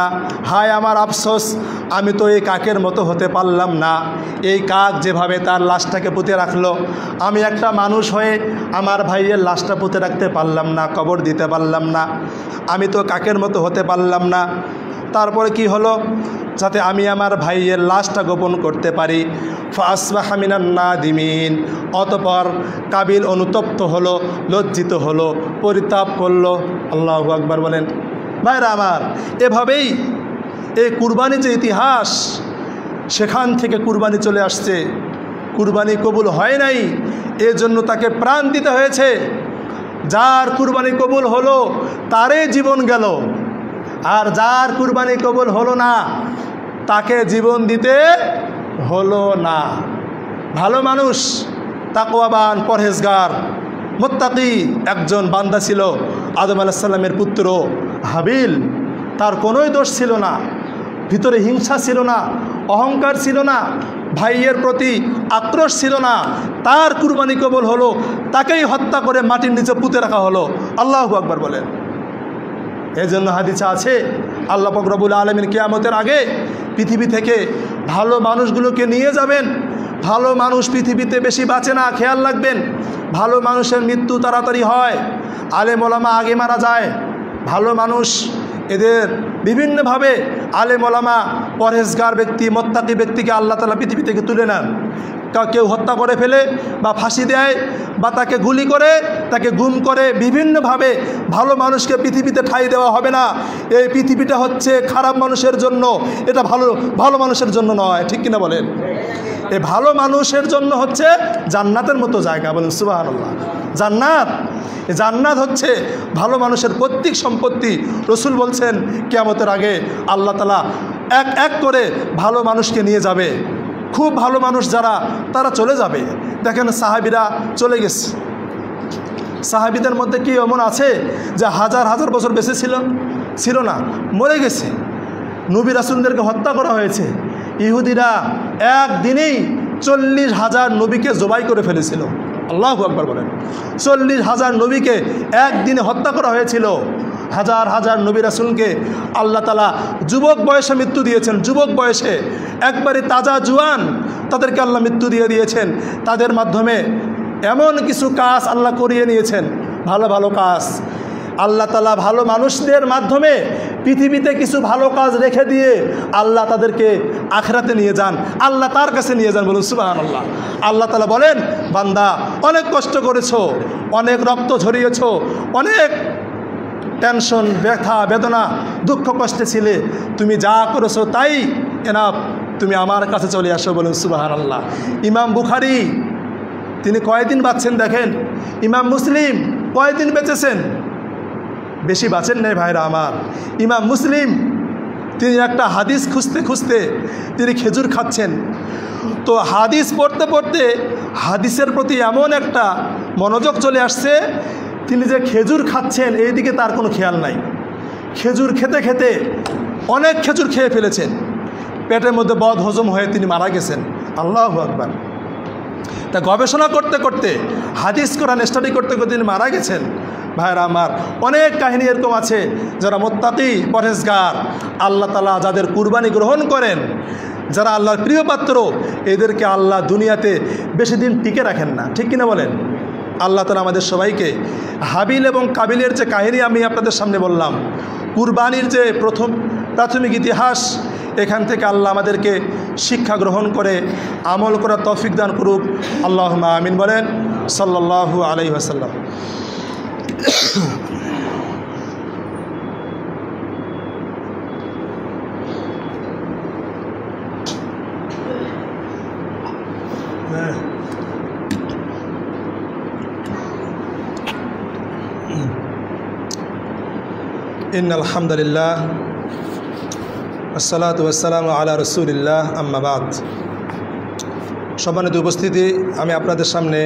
হায় আমার আফসোস, আমি তো এই কাকের মতো হতে পারলাম না। এই কাক যেভাবে তার লাশটাকে পুঁতে রাখলো, আমি একটা মানুষ হয়ে আমার ভাইয়ের লাশটা পুঁতে রাখতে পারলাম না, কবর দিতে পারলাম না। আমি তো কাকের মতো হতে পারলাম না। তারপরে কি হলো? যাতে আমি আমার ভাইয়ের লাশটা গোপন করতে পারি। ফাসবাহা মিনান নাদিমিন। অতঃপর কাবিল অনুতপ্ত হলো, লজ্জিত হলো, পরিতাপ করলো। আল্লাহু আকবার বলেন। ভাইরা আমার, এভাবেই এই কুরবানি যে ইতিহাস, সেখান থেকে কুরবানি চলে আসছে। কুরবানি কবুল হয় নাই, এজন্য তাকে প্রাণ দিতে হয়েছে। যার কুরবানি কবুল হলো তারই জীবন গেল, আর যার কুরবানি কবুল হলো না তাকে জীবন দিতে হলো না। ভালো মানুষ, তাকওয়াবান, পরহেজগার, মুত্তাকি একজন বান্দা ছিল আদম আলাইহিস সালামের পুত্র হাবিল। তার কোনোই দোষ ছিল না, ভিতরে হিংসা ছিল না, অহংকার ছিল না, ভাইয়ের প্রতি আক্রোশ ছিল না। তার কুরবানি কবুল হলো, তাকেই হত্যা করে মাটির নিচে পুঁতে রাখা হলো। আল্লাহু আকবার বলেন। এই জন্য হাদিসে আছে, আল্লাহ পাক রব্বুল আলামিন কিয়ামতের আগে পৃথিবী থেকে ভালো মানুষগুলোকে নিয়ে যাবেন। ভালো মানুষ পৃথিবীতে বেশি বাঁচে না, খেয়াল রাখবেন। ভালো মানুষের মৃত্যু তাড়াতাড়ি হয়, আলেম ওলামা আগে মারা যায়। ভালো মানুষ এদের বিভিন্নভাবে আলেম ওলামা, পরহেজগার ব্যক্তি, মুত্তাকি ব্যক্তিকে আল্লাহ তাআলা পৃথিবী থেকে তুলে নেন। কেউ হত্যা করে ফেলে বা ফাঁসি দেয় বা তাকে গুলি করে, তাকে গুম করে, বিভিন্নভাবে ভালো মানুষকে পৃথিবীতে ঠাঁই দেওয়া হবে না। এই পৃথিবীটা হচ্ছে খারাপ মানুষের জন্য, এটা ভালো মানুষের জন্য নয়। ঠিক কিনা বলেন? এই ভালো মানুষের জন্য হচ্ছে জান্নাতের মতো জায়গা। বলেন সুবহানাল্লাহ। জান্নাত হচ্ছে ভালো মানুষের পৈতৃক সম্পত্তি। রসুল বলছেন কিয়ামতের আগে আল্লাহ তাআলা এক এক করে ভালো মানুষকে নিয়ে যাবে। খুব ভালো মানুষ যারা, তারা চলে যাবে। দেখেন সাহাবীরা চলে গেছে। সাহাবীদের মধ্যে কি এমন আছে যে হাজার হাজার বছর বেঁচে ছিল না, মরে গেছে। নবী রাসূলদেরকে হত্যা করা হয়েছে। ইহুদিরা একদিনেই 40,000 নবীকে জবাই করে ফেলেছিল। আল্লাহু আকবার বলেন। 40,000 নবীকে একদিনে হত্যা করা হয়েছিল। হাজার হাজার নবী রাসূলকে আল্লাহ তাআলা যুবক বয়সে মৃত্যু দিয়েছেন। যুবক বয়সে একবারে তাজা জুয়ান তাদেরকে আল্লাহ মৃত্যু দিয়ে দিয়েছেন। তাদের মাধ্যমে এমন কিছু কাজ আল্লাহ করিয়ে নিয়েছেন, ভালো ভালো কাজ। আল্লাহ তাআলা ভালো মানুষদের মাধ্যমে পৃথিবীতে কিছু ভালো কাজ রেখে দিয়ে আল্লাহ তাদেরকে আখিরাতে নিয়ে যান, আল্লাহ তার কাছে নিয়ে যান। বলুন সুবহানাল্লাহ। আল্লাহ তাআলা বলেন, বান্দা অনেক কষ্ট করেছো, অনেক রক্ত ঝরিয়েছো, অনেক টেনশন, ব্যথা, বেদনা, দুঃখ কষ্টে ছিলে, তুমি যা করেছো তাই এনাফ, তুমি আমার কাছে চলে আসো। বলুন সুবহানাল্লাহ। ইমাম বুখারী তিনি কয়দিন বাঁচছেন দেখেন, ইমাম মুসলিম কয়দিন বেঁচেছেন, বেশি বাঁচেন নাই ভাইরা আমার। ইমাম মুসলিম তিনি একটা হাদিস খুঁজতে খুঁজতে তিনি খেজুর খাচ্ছেন। তো হাদিস পড়তে পড়তে হাদিসের প্রতি এমন একটা মনোযোগ চলে আসছে, তিনি যে খেজুর খাচ্ছেন এই দিকে তার কোনো খেয়াল নাই। খেজুর খেতে খেতে অনেক খেজুর খেয়ে ফেলেছেন, পেটের মধ্যে বদ হজম হয়ে তিনি মারা গেছেন। আল্লাহু আকবার। তা গবেষণা করতে করতে, হাদিস কোরআন স্টাডি করতে করতে তিনি মারা গেছেন। ভাইরা আমার, অনেক কাহিনী এরকম আছে যারা মুত্তাকি পরহেজগার, আল্লাহ তাআলা যাদের কুরবানি গ্রহণ করেন, যারা আল্লাহর প্রিয় পাত্র, এদেরকে আল্লাহ দুনিয়াতে বেশি দিন টিকে রাখেন না। ঠিক কিনা বলেন? আল্লাহ তাআলা আমাদের সবাইকে হাবিল এবং কাবিলের যে কাহিনী আমি আপনাদের সামনে বললাম, কুরবানির যে প্রাথমিক ইতিহাস, এখান থেকে আল্লাহ আমাদেরকে শিক্ষা গ্রহণ করে আমল করার তৌফিক দান করুক। আল্লাহুম্মা আমিন বলেন। সাল্লাল্লাহু আলাইহি ওয়াসাল্লাম। ইন্নাল হামদুলিল্লাহ আসসালাতু ওয়াসসালামু আলা রাসূলিল্লাহ, আম্মা বাদ। সম্মানিত উপস্থিতি, আমি আপনাদের সামনে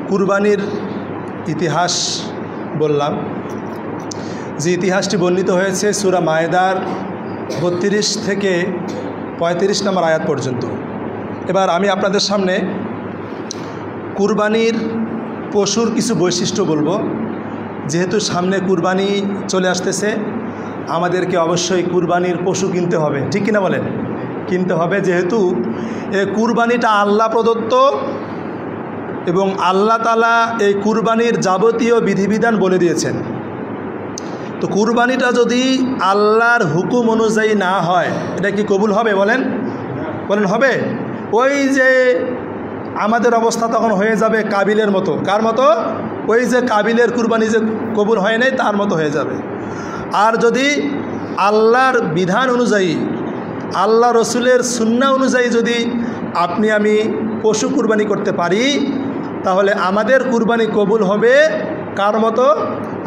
কুরবানির ইতিহাস বললাম, যে ইতিহাসটি বর্ণিত হয়েছে সূরা মায়েদার 32 থেকে 35 নম্বর আয়াত পর্যন্ত। এবার আমি আপনাদের সামনে কুরবানির পশুর কিছু বৈশিষ্ট্য বলবো। যেহেতু সামনে কুরবানি চলে আসতেছে, আমাদেরকে অবশ্যই কুরবানির পশু কিনতে হবে। ঠিক কিনা বলেন? কিনতে হবে, যেহেতু এই কুরবানিটা আল্লাহ প্রদত্ত এবং আল্লাহ তাআলা এই কুরবানির যাবতীয় বিধিবিধান বলে দিয়েছেন। তো কুরবানিটা যদি আল্লাহর হুকুম অনুযায়ী না হয়, এটা কি কবুল হবে? বলেন হবে? ওই যে আমাদের অবস্থা তখন হয়ে যাবে কাবিলের মতো। কার মতো? ওই যে কাবিলের কুরবানি যে কবুল হয় নাই, তার মতো হয়ে যাবে। আর যদি আল্লাহর বিধান অনুযায়ী, আল্লাহ রসুলের সুন্নাহ অনুযায়ী যদি আপনি আমি পশু কুরবানি করতে পারি, তাহলে আমাদের কুরবানি কবুল হবে কার মতো?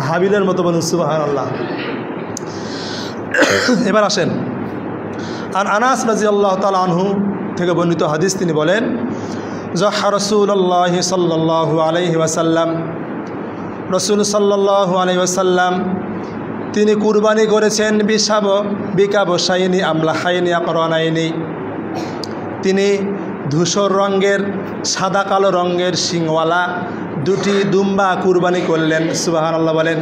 হাবিলের মতো। বলুন সুবহানাল্লাহ। এবার আসেন, আর আনাস রাদিয়াল্লাহু তাআলা আনহু থেকে বর্ণিত হাদিস, তিনি বলেন, যাহা রাসূলুল্লাহ সাল্লাল্লাহু আলাইহি ওয়াসাল্লাম, রাসূল সাল্লাল্লাহু আলাইহি ওয়াসাল্লাম তিনি কুরবানি করেছেন বিকাবশাইনি আমলাহাইনি আকরানাইনি। তিনি ধূসর রঙের, সাদা কালো রঙের শিংওয়ালা দুটি দুম্বা কুরবানি করলেন। সুবহানাল্লাহ বলেন।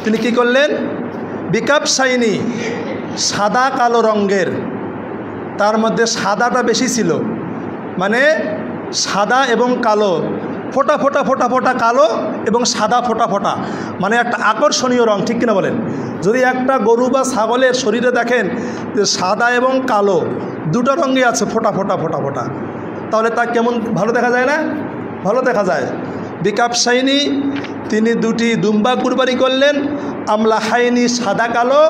তিনি কি করলেন? বিকাবশাইনি, সাদা কালো রঙের, তার মধ্যে সাদাটা বেশি ছিল, মানে সাদা এবং কালো, ফোটা ফোটা ফোটা ফোটা কালো এবং সাদা ফোটা ফোটা, মানে একটা আকর্ষণীয় রং। ঠিক কিনা বলেন? যদি একটা গরু বা ছাগলের শরীরে দেখেন যে সাদা এবং কালো দুটো রঙে আছে, ফোটা ফোটা ফোটা ফোটা, তাহলে তা কেমন ভালো দেখা যায় না? ভালো দেখা যায়। বিকাবশাইনি, তিনি দুটি দুম্বা কুরবানি করলেন। আমলাহাইনি, সাদা কালো।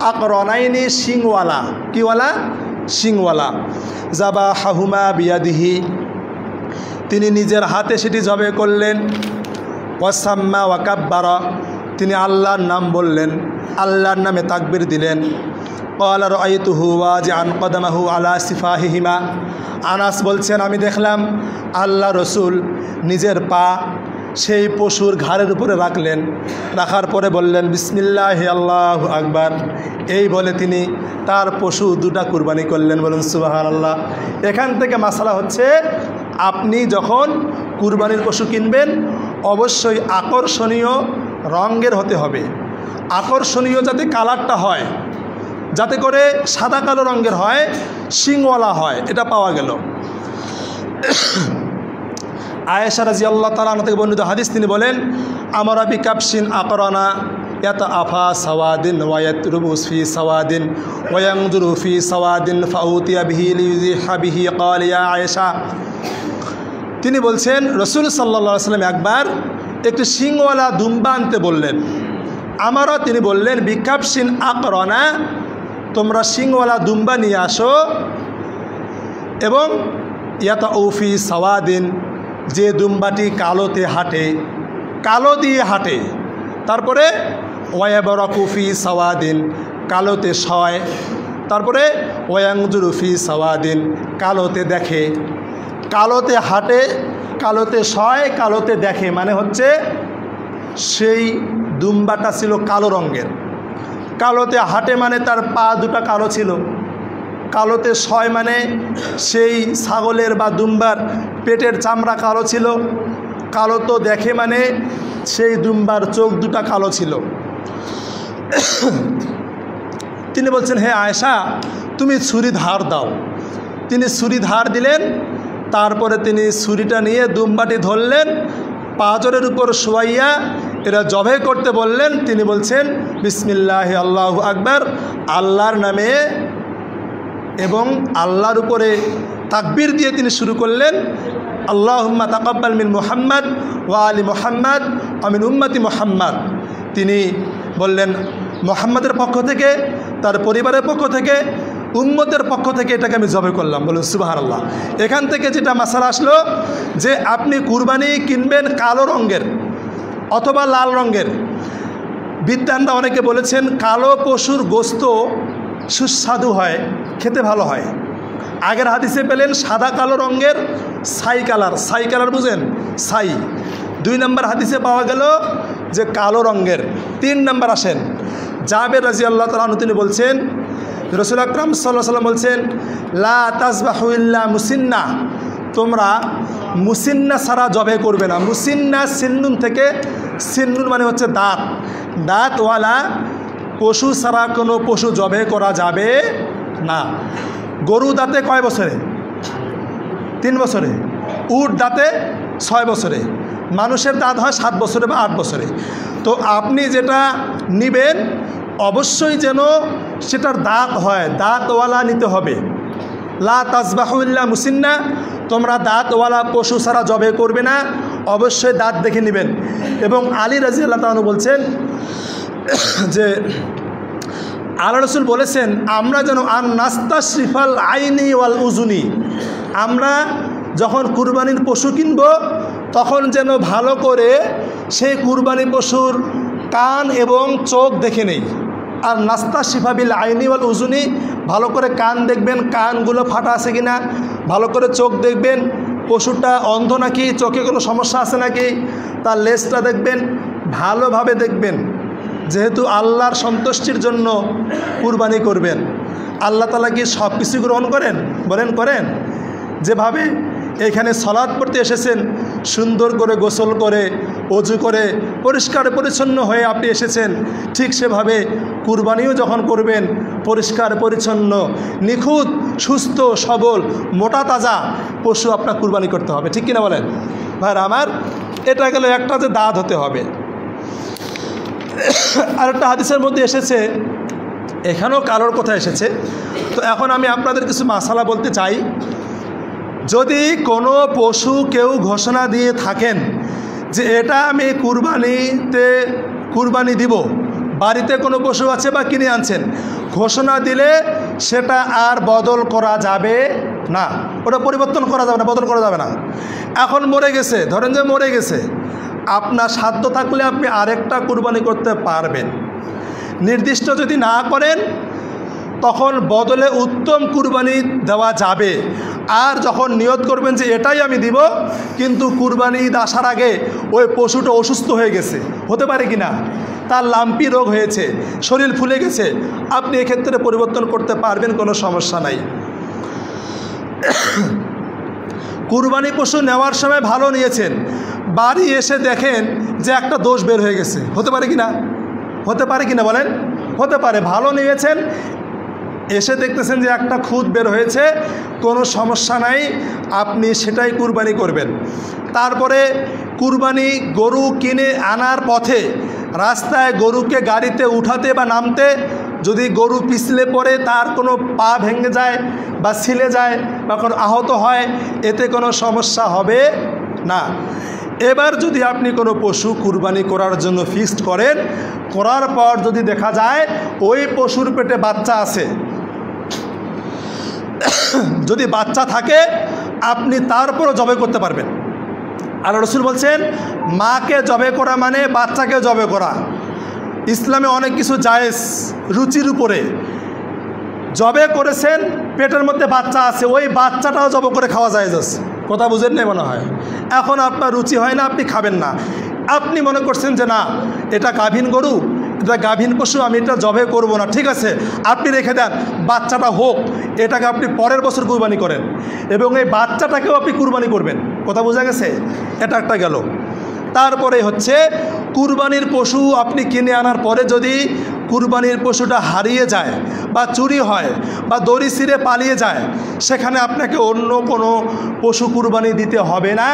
আকরানাইনি, শিংওয়ালা। কিওয়ালা? শিংওয়ালা। যাবাহাহুমা বিয়াদিহি, তিনি নিজের হাতে সেটি জবে করলেন। ওয়াসাম্মা ওয়াকাব্বারা, তিনি আল্লাহর নাম বললেন, আল্লাহর নামে তাকবীর দিলেন। ক্বালা রাআইতুহু ওয়াজিআন কদামাহু আলা সিফাহিহিমা, আনাস বলছেন, আমি দেখলাম আল্লাহ রসুল নিজের পা সেই পশুর ঘাড়ের উপরে রাখলেন। রাখার পরে বললেন, বিসমিল্লাহি আল্লাহু আকবার। এই বলে তিনি তার পশু দুটা কুরবানি করলেন। বলুন সুবহানাল্লাহ। এখান থেকে মাসালা হচ্ছে, আপনি যখন কুরবানির পশু কিনবেন, অবশ্যই আকর্ষণীয় রঙের হতে হবে। আকর্ষণীয় যাতে কালারটা হয়, যাতে করে সাদা কালো রঙের হয়, শিংওয়ালা হয়, এটা পাওয়া গেল। আয়েশা রাদিয়াল্লাহু তাআলা আনহা থেকে বর্ণিত হাদিস, তিনি বলেন, আমারা বিকাবশিন আকরানা ইয়াতাআফা সাওয়াদিন ওয়া ইয়াতরুবু ফি সাওয়াদিন ওয়া ইয়ানজুরু ফি সাওয়াদিন ফাউতিয়া বিহি লিয়ুযিহা বিহি। ক্বালা ইয়া আয়েশা, তিনি বলছেন, রাসূল সাল্লাল্লাহু আলাইহি ওয়াসাল্লাম একবার একটি শিংওয়ালা দুম্বা আনতে বললেন। আমারও তিনি বললেন, বিকাবশিন আকরানা, তোমরা শিংওয়ালা দুম্বা নিয়ে আসো, এবং ইয়াতাউফি সাওয়াদিন, যে দুম্বাটি কালোতে হাঁটে, কালো দিয়ে হাঁটে, তারপরে ওয়ায়াবরাকু ফি সাওয়াদিন, কালোতে শয়। তারপরে ওয়াংজুরু ফি সাওয়াদিন, কালোতে দেখে, কালোতে হাঁটে, কালোতে শয়, কালোতে দেখে। মানে হচ্ছে সেই দুম্বাটা ছিল কালো রঙের। কালোতে হাঁটে মানে তার পা দুটা কালো ছিল। কালোতে শয় মানে সেই ছাগলের বা দুম্বার পেটের চামড়া কালো ছিল। কালো তো দেখে মানে সেই দুম্বার চোখ দুটা কালো ছিল। তিনি বলছেন, হে আয়েশা, তুমি ছুরি ধার দাও। তিনি ছুরি ধার দিলেন। তারপরে তিনি ছুরিটা নিয়ে দুম্বাটি ধরলেন, পাঁজরের উপর শোয়াইয়া এরা জবে করতে বললেন। তিনি বলছেন বিসমিল্লাহ আল্লাহু আকবার, আল্লাহর নামে, এবং আল্লাহর উপরে তাকবীর দিয়ে তিনি শুরু করলেন, আল্লাহুম্মা তাকাব্বাল মিন মুহাম্মদ ওয়া আলি মুহাম্মদ ওয়া মিন উম্মতি মুহাম্মদ। তিনি বললেন মুহাম্মাদের পক্ষ থেকে, তার পরিবারের পক্ষ থেকে, উম্মতের পক্ষ থেকে এটাকে আমি জবে করলাম। বলুন সুবহানাল্লাহ। এখান থেকে যেটা মাসালা আসলো যে আপনি কুরবানি কিনবেন কালো রঙের অথবা লাল রঙের। বিদ্বানরা অনেকে বলেছেন কালো পশুর গোস্ত সুস্বাদু হয়, খেতে ভালো হয়। আগের হাদিসে পেলেন সাদা কালো রঙের ছাই কালার। ছাই কালার বুঝেন? ছাই। 2 নম্বর হাদিসে পাওয়া গেল যে কালো রঙের। 3 নম্বর আসেন জাবের রাদিয়াল্লাহু তাআলা আনহু, তিনি বলছেন রাসূল আকরাম সাল্লাল্লাহু আলাইহি ওয়াসাল্লাম বলছেন, লা তাযবাহু ইল্লা মুসিন্না, তোমরা মুসিন্না ছাড়া জবে করবে না। মুসিন্না সিন্নুন থেকে, সিন্নুন মানে হচ্ছে দাঁত, দাঁতওয়ালা পশু ছাড়া কোনো পশু জবে করা যাবে না। গরু দাঁতে কয় বছরে? 3 বছরে। উট দাঁতে 6 বছরে। মানুষের দাঁত হয় 7 বছরে বা 8 বছরে। তো আপনি যেটা নিবেন অবশ্যই যেন সেটার দাঁত হয়, দাঁতওয়ালা নিতে হবে। লা তাযবাহু ইল্লা মুসিন্না, তোমরা দাঁতওয়ালা পশু ছাড়া জবে করবে না, অবশ্যই দাঁত দেখে নেবেন। এবং আলী রাদিয়াল্লাহু তাআলা বলছেন যে আল্লাহ রাসূল বলেছেন, আমরা যেন আন নাস্তাশরিফাল আইনি ওয়াল উজুনি, আমরা যখন কুরবানির পশু কিনব তখন যেন ভালো করে সেই কুরবানি পশুর কান এবং চোখ দেখে নেই। আর নাস্তাশরিফা বিল আইনি ওয়াল উজুনি, ভালো করে কান দেখবেন, কানগুলো ফাটা আছে কিনা, ভালো করে চোখ দেখবেন, পশুটা অন্ধ নাকি, চোখে কোনো সমস্যা আছে নাকি, তার লেজটা দেখবেন, ভালোভাবে দেখবেন। যেহেতু আল্লাহর সন্তুষ্টির জন্য কুরবানি করবেন। আল্লাহ তাআলা কি সব কিছু গ্রহণ করেন? বলেন করেন? যেভাবে এখানে সালাত পড়তে এসেছেন, সুন্দর করে গোসল করে, ওযু করে, পরিষ্কার পরিচ্ছন্ন হয়ে আপনি এসেছেন, ঠিক সেভাবে কুরবানিও যখন করবেন পরিষ্কার পরিচ্ছন্ন, নিখুঁত, সুস্থ সবল, মোটা তাজা পশু আপনার কুরবানি করতে হবে। ঠিক কিনা বলেন ভাই আমার? এটা গেল একটা, যে দাঁত হতে হবে। আর একটা হাদিসের মধ্যে এসেছে, এখানেও কালোর কথা এসেছে। তো এখন আমি আপনাদের কিছু মাসালা বলতে চাই। যদি কোনো পশু কেউ ঘোষণা দিয়ে থাকেন যে এটা আমি কুরবানি দিব, বাড়িতে কোনো পশু আছে বা কিনে আনছেন, ঘোষণা দিলে সেটা আর বদল করা যাবে না, ওটা পরিবর্তন করা যাবে না, বদল করা যাবে না। এখন মরে গেছে, ধরেন যে মরে গেছে, আপনার সাধ্য থাকলে আপনি আরেকটা কুরবানি করতে পারবেন। নির্দিষ্ট যদি না করেন তখন বদলে উত্তম কুরবানি দেওয়া যাবে। আর যখন নিয়ত করবেন যে এটাই আমি দিব, কিন্তু কুরবানি ঈদ আসার আগে ওই পশুটা অসুস্থ হয়ে গেছে, হতে পারে কি না, তার লাম্পি রোগ হয়েছে, শরীর ফুলে গেছে, আপনি এক্ষেত্রে পরিবর্তন করতে পারবেন, কোনো সমস্যা নাই। কুরবানি পশু নেওয়ার সময় ভালো নিয়েছেন, বাড়ি এসে দেখেন যে একটা দোষ বের হয়ে গেছে, হতে পারে কি না? হতে পারে কি না বলেন? হতে পারে। ভালো নিয়েছেন, এসে দেখতেছেন যে একটা খুঁত বের হয়েছে, কোনো সমস্যা নাই, আপনি সেটাই কুরবানি করবেন। তারপরে কুরবানি গরু কিনে আনার পথে রাস্তায় গরুকে গাড়িতে উঠাতে বা নামতে, যদি গরু পিছলে পড়ে তার কোনো পা ভেঙে যায় বা ছিলে যায় বা কোনো আহত হয়, এতে কোনো সমস্যা হবে না। এবার যদি আপনি কোনো পশু কুরবানি করার জন্য ফিক্সড করেন, করার পর যদি দেখা যায় ওই পশুর পেটে বাচ্চা আছে, যদি বাচ্চা থাকে আপনি তারপরও জবে করতে পারবেন। আর রাসূল বলছেন, মাকে জবে করা মানে বাচ্চাকে জবে করা। ইসলামে অনেক কিছু জায়েজ রুচির উপরে। জবে করেছেন, পেটের মধ্যে বাচ্চা আছে, ওই বাচ্চাটাও জব করে খাওয়া জায়েজ আছে। কথা বুঝেন না মনে হয়? এখন আপনার রুচি হয় না, আপনি খাবেন না। আপনি মনে করছেন যে না, এটা গাভীন গরু, এটা গাভীন পশু, আমি এটা জবে করব না, ঠিক আছে, আপনি রেখে দেন, বাচ্চাটা হোক, এটাকে আপনি পরের বছর কুরবানি করেন এবং এই বাচ্চাটাকেও আপনি কুরবানি করবেন। কথা বোঝা গেছে? এটা একটা গেল। তারপরে হচ্ছে কুরবানির পশু আপনি কিনে আনার পরে যদি কুরবানির পশুটা হারিয়ে যায় বা চুরি হয় বা দড়ি ছিঁড়ে পালিয়ে যায়, সেখানে আপনাকে অন্য কোনো পশু কুরবানি দিতে হবে না।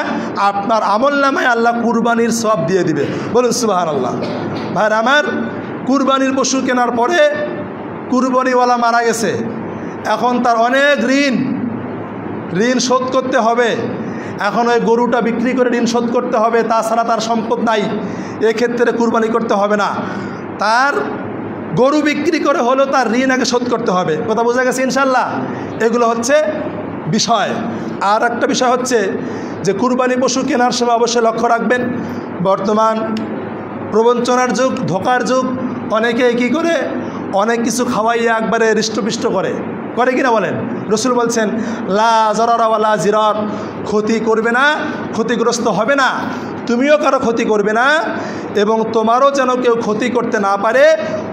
আপনার আমলনামায় আল্লাহ কুরবানির সওয়াব দিয়ে দিবে। বলুন সুবহানাল্লাহ। ভাই আমার, কুরবানির পশু কেনার পরে কুরবানিওয়ালা মারা গেছে, এখন তার অনেক ঋণ শোধ করতে হবে। এখন ওই গরুটা বিক্রি করে ঋণ শোধ করতে হবে, তাছাড়া তার সম্পদ নাই, এক্ষেত্রে কুরবানি করতে হবে না। তার গরু বিক্রি করে হলেও তার ঋণ আগে শোধ করতে হবে। কথা বোঝা গেছে ইনশাল্লাহ? এগুলো হচ্ছে বিষয়। আর একটা বিষয় হচ্ছে যে কুরবানি পশু কেনার সময় অবশ্যই লক্ষ্য রাখবেন, বর্তমান প্রবঞ্চনার যুগ, ধোকার যুগ। অনেকে কি করে, অনেক কিছু খাওয়াইয়া একবারে হৃষ্টপিষ্ট করে কিনা বলেন? রসুল বলছেন লা জরারা ওয়ালা জিরার, ক্ষতি করবে না, ক্ষতিগ্রস্ত হবে না, তুমিও কারো ক্ষতি করবে না এবং তোমারও যেন কেউ ক্ষতি করতে না পারে,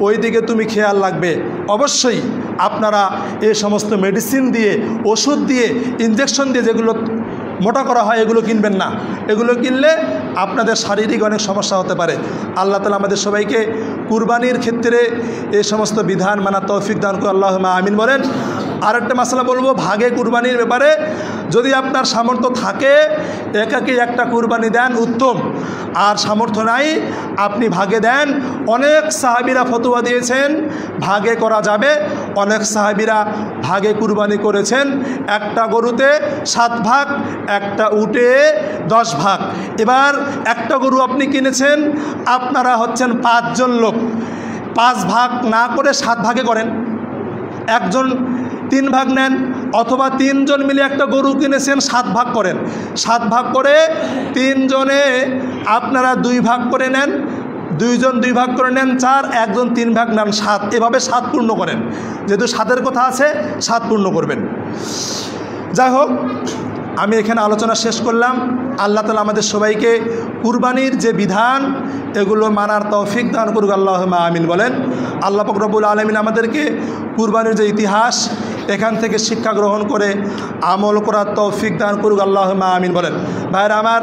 ওই দিকে তুমি খেয়াল রাখবে। অবশ্যই আপনারা এই সমস্ত মেডিসিন দিয়ে, ওষুধ দিয়ে, ইনজেকশন দিয়ে যেগুলো মোটা করা হয়, এগুলো কিনবেন না। এগুলো কিনলে আপনাদের শারীরিক অনেক সমস্যা হতে পারে। আল্লাহ তাআলা আমাদের সবাইকে কুরবানির ক্ষেত্রে এই সমস্ত বিধান মানা তৌফিক দান করে আল্লাহুম্মা আমিন বলেন। আরেকটা মাসলা বলবো ভাগে কুরবানির ব্যাপারে। যদি আপনার সামর্থ্য থাকে একাকে একটা কুরবানি দেন, উত্তম। আর সামর্থ্য নাই, আপনি ভাগে দেন। অনেক সাহাবীরা ফতোয়া দিয়েছেন ভাগে করা যাবে। অনেক সাহাবীরা ভাগে কুরবানি করেছেন, একটা গরুতে 7 ভাগ, একটা উটে 10 ভাগ। এবার একটা গরু আপনি কিনেছেন, আপনারা হচ্ছেন 5 জন লোক, 5 ভাগ না করে 7 ভাগে করেন। একজন 3 ভাগ নেন, অথবা 3 জন মিলে একটা গরু কিনেছেন, 7 ভাগ করেন। 7 ভাগ করে 3 জনে আপনারা 2 ভাগ করে নেন, 2 জন 2 ভাগ করে নেন 4, একজন 3 ভাগ নেন 7। এভাবে 7 পূর্ণ করেন। যেহেতু 7-এর কথা আছে, 7 পূর্ণ করবেন। যাই হোক, আমি এখানে আলোচনা শেষ করলাম। আল্লাহ তাআলা আমাদের সবাইকে কুরবানির যে বিধান এগুলো মানার তৌফিক দান করুক, আল্লাহুম্মা আমিন বলেন। আল্লাহ পাক রব্বুল আলামিন আমাদেরকে কুরবানির যে ইতিহাস, এখান থেকে শিক্ষা গ্রহণ করে আমল করার তৌফিক দান করুক, আল্লাহুম্মা আমিন বলেন। ভাইরা আমার,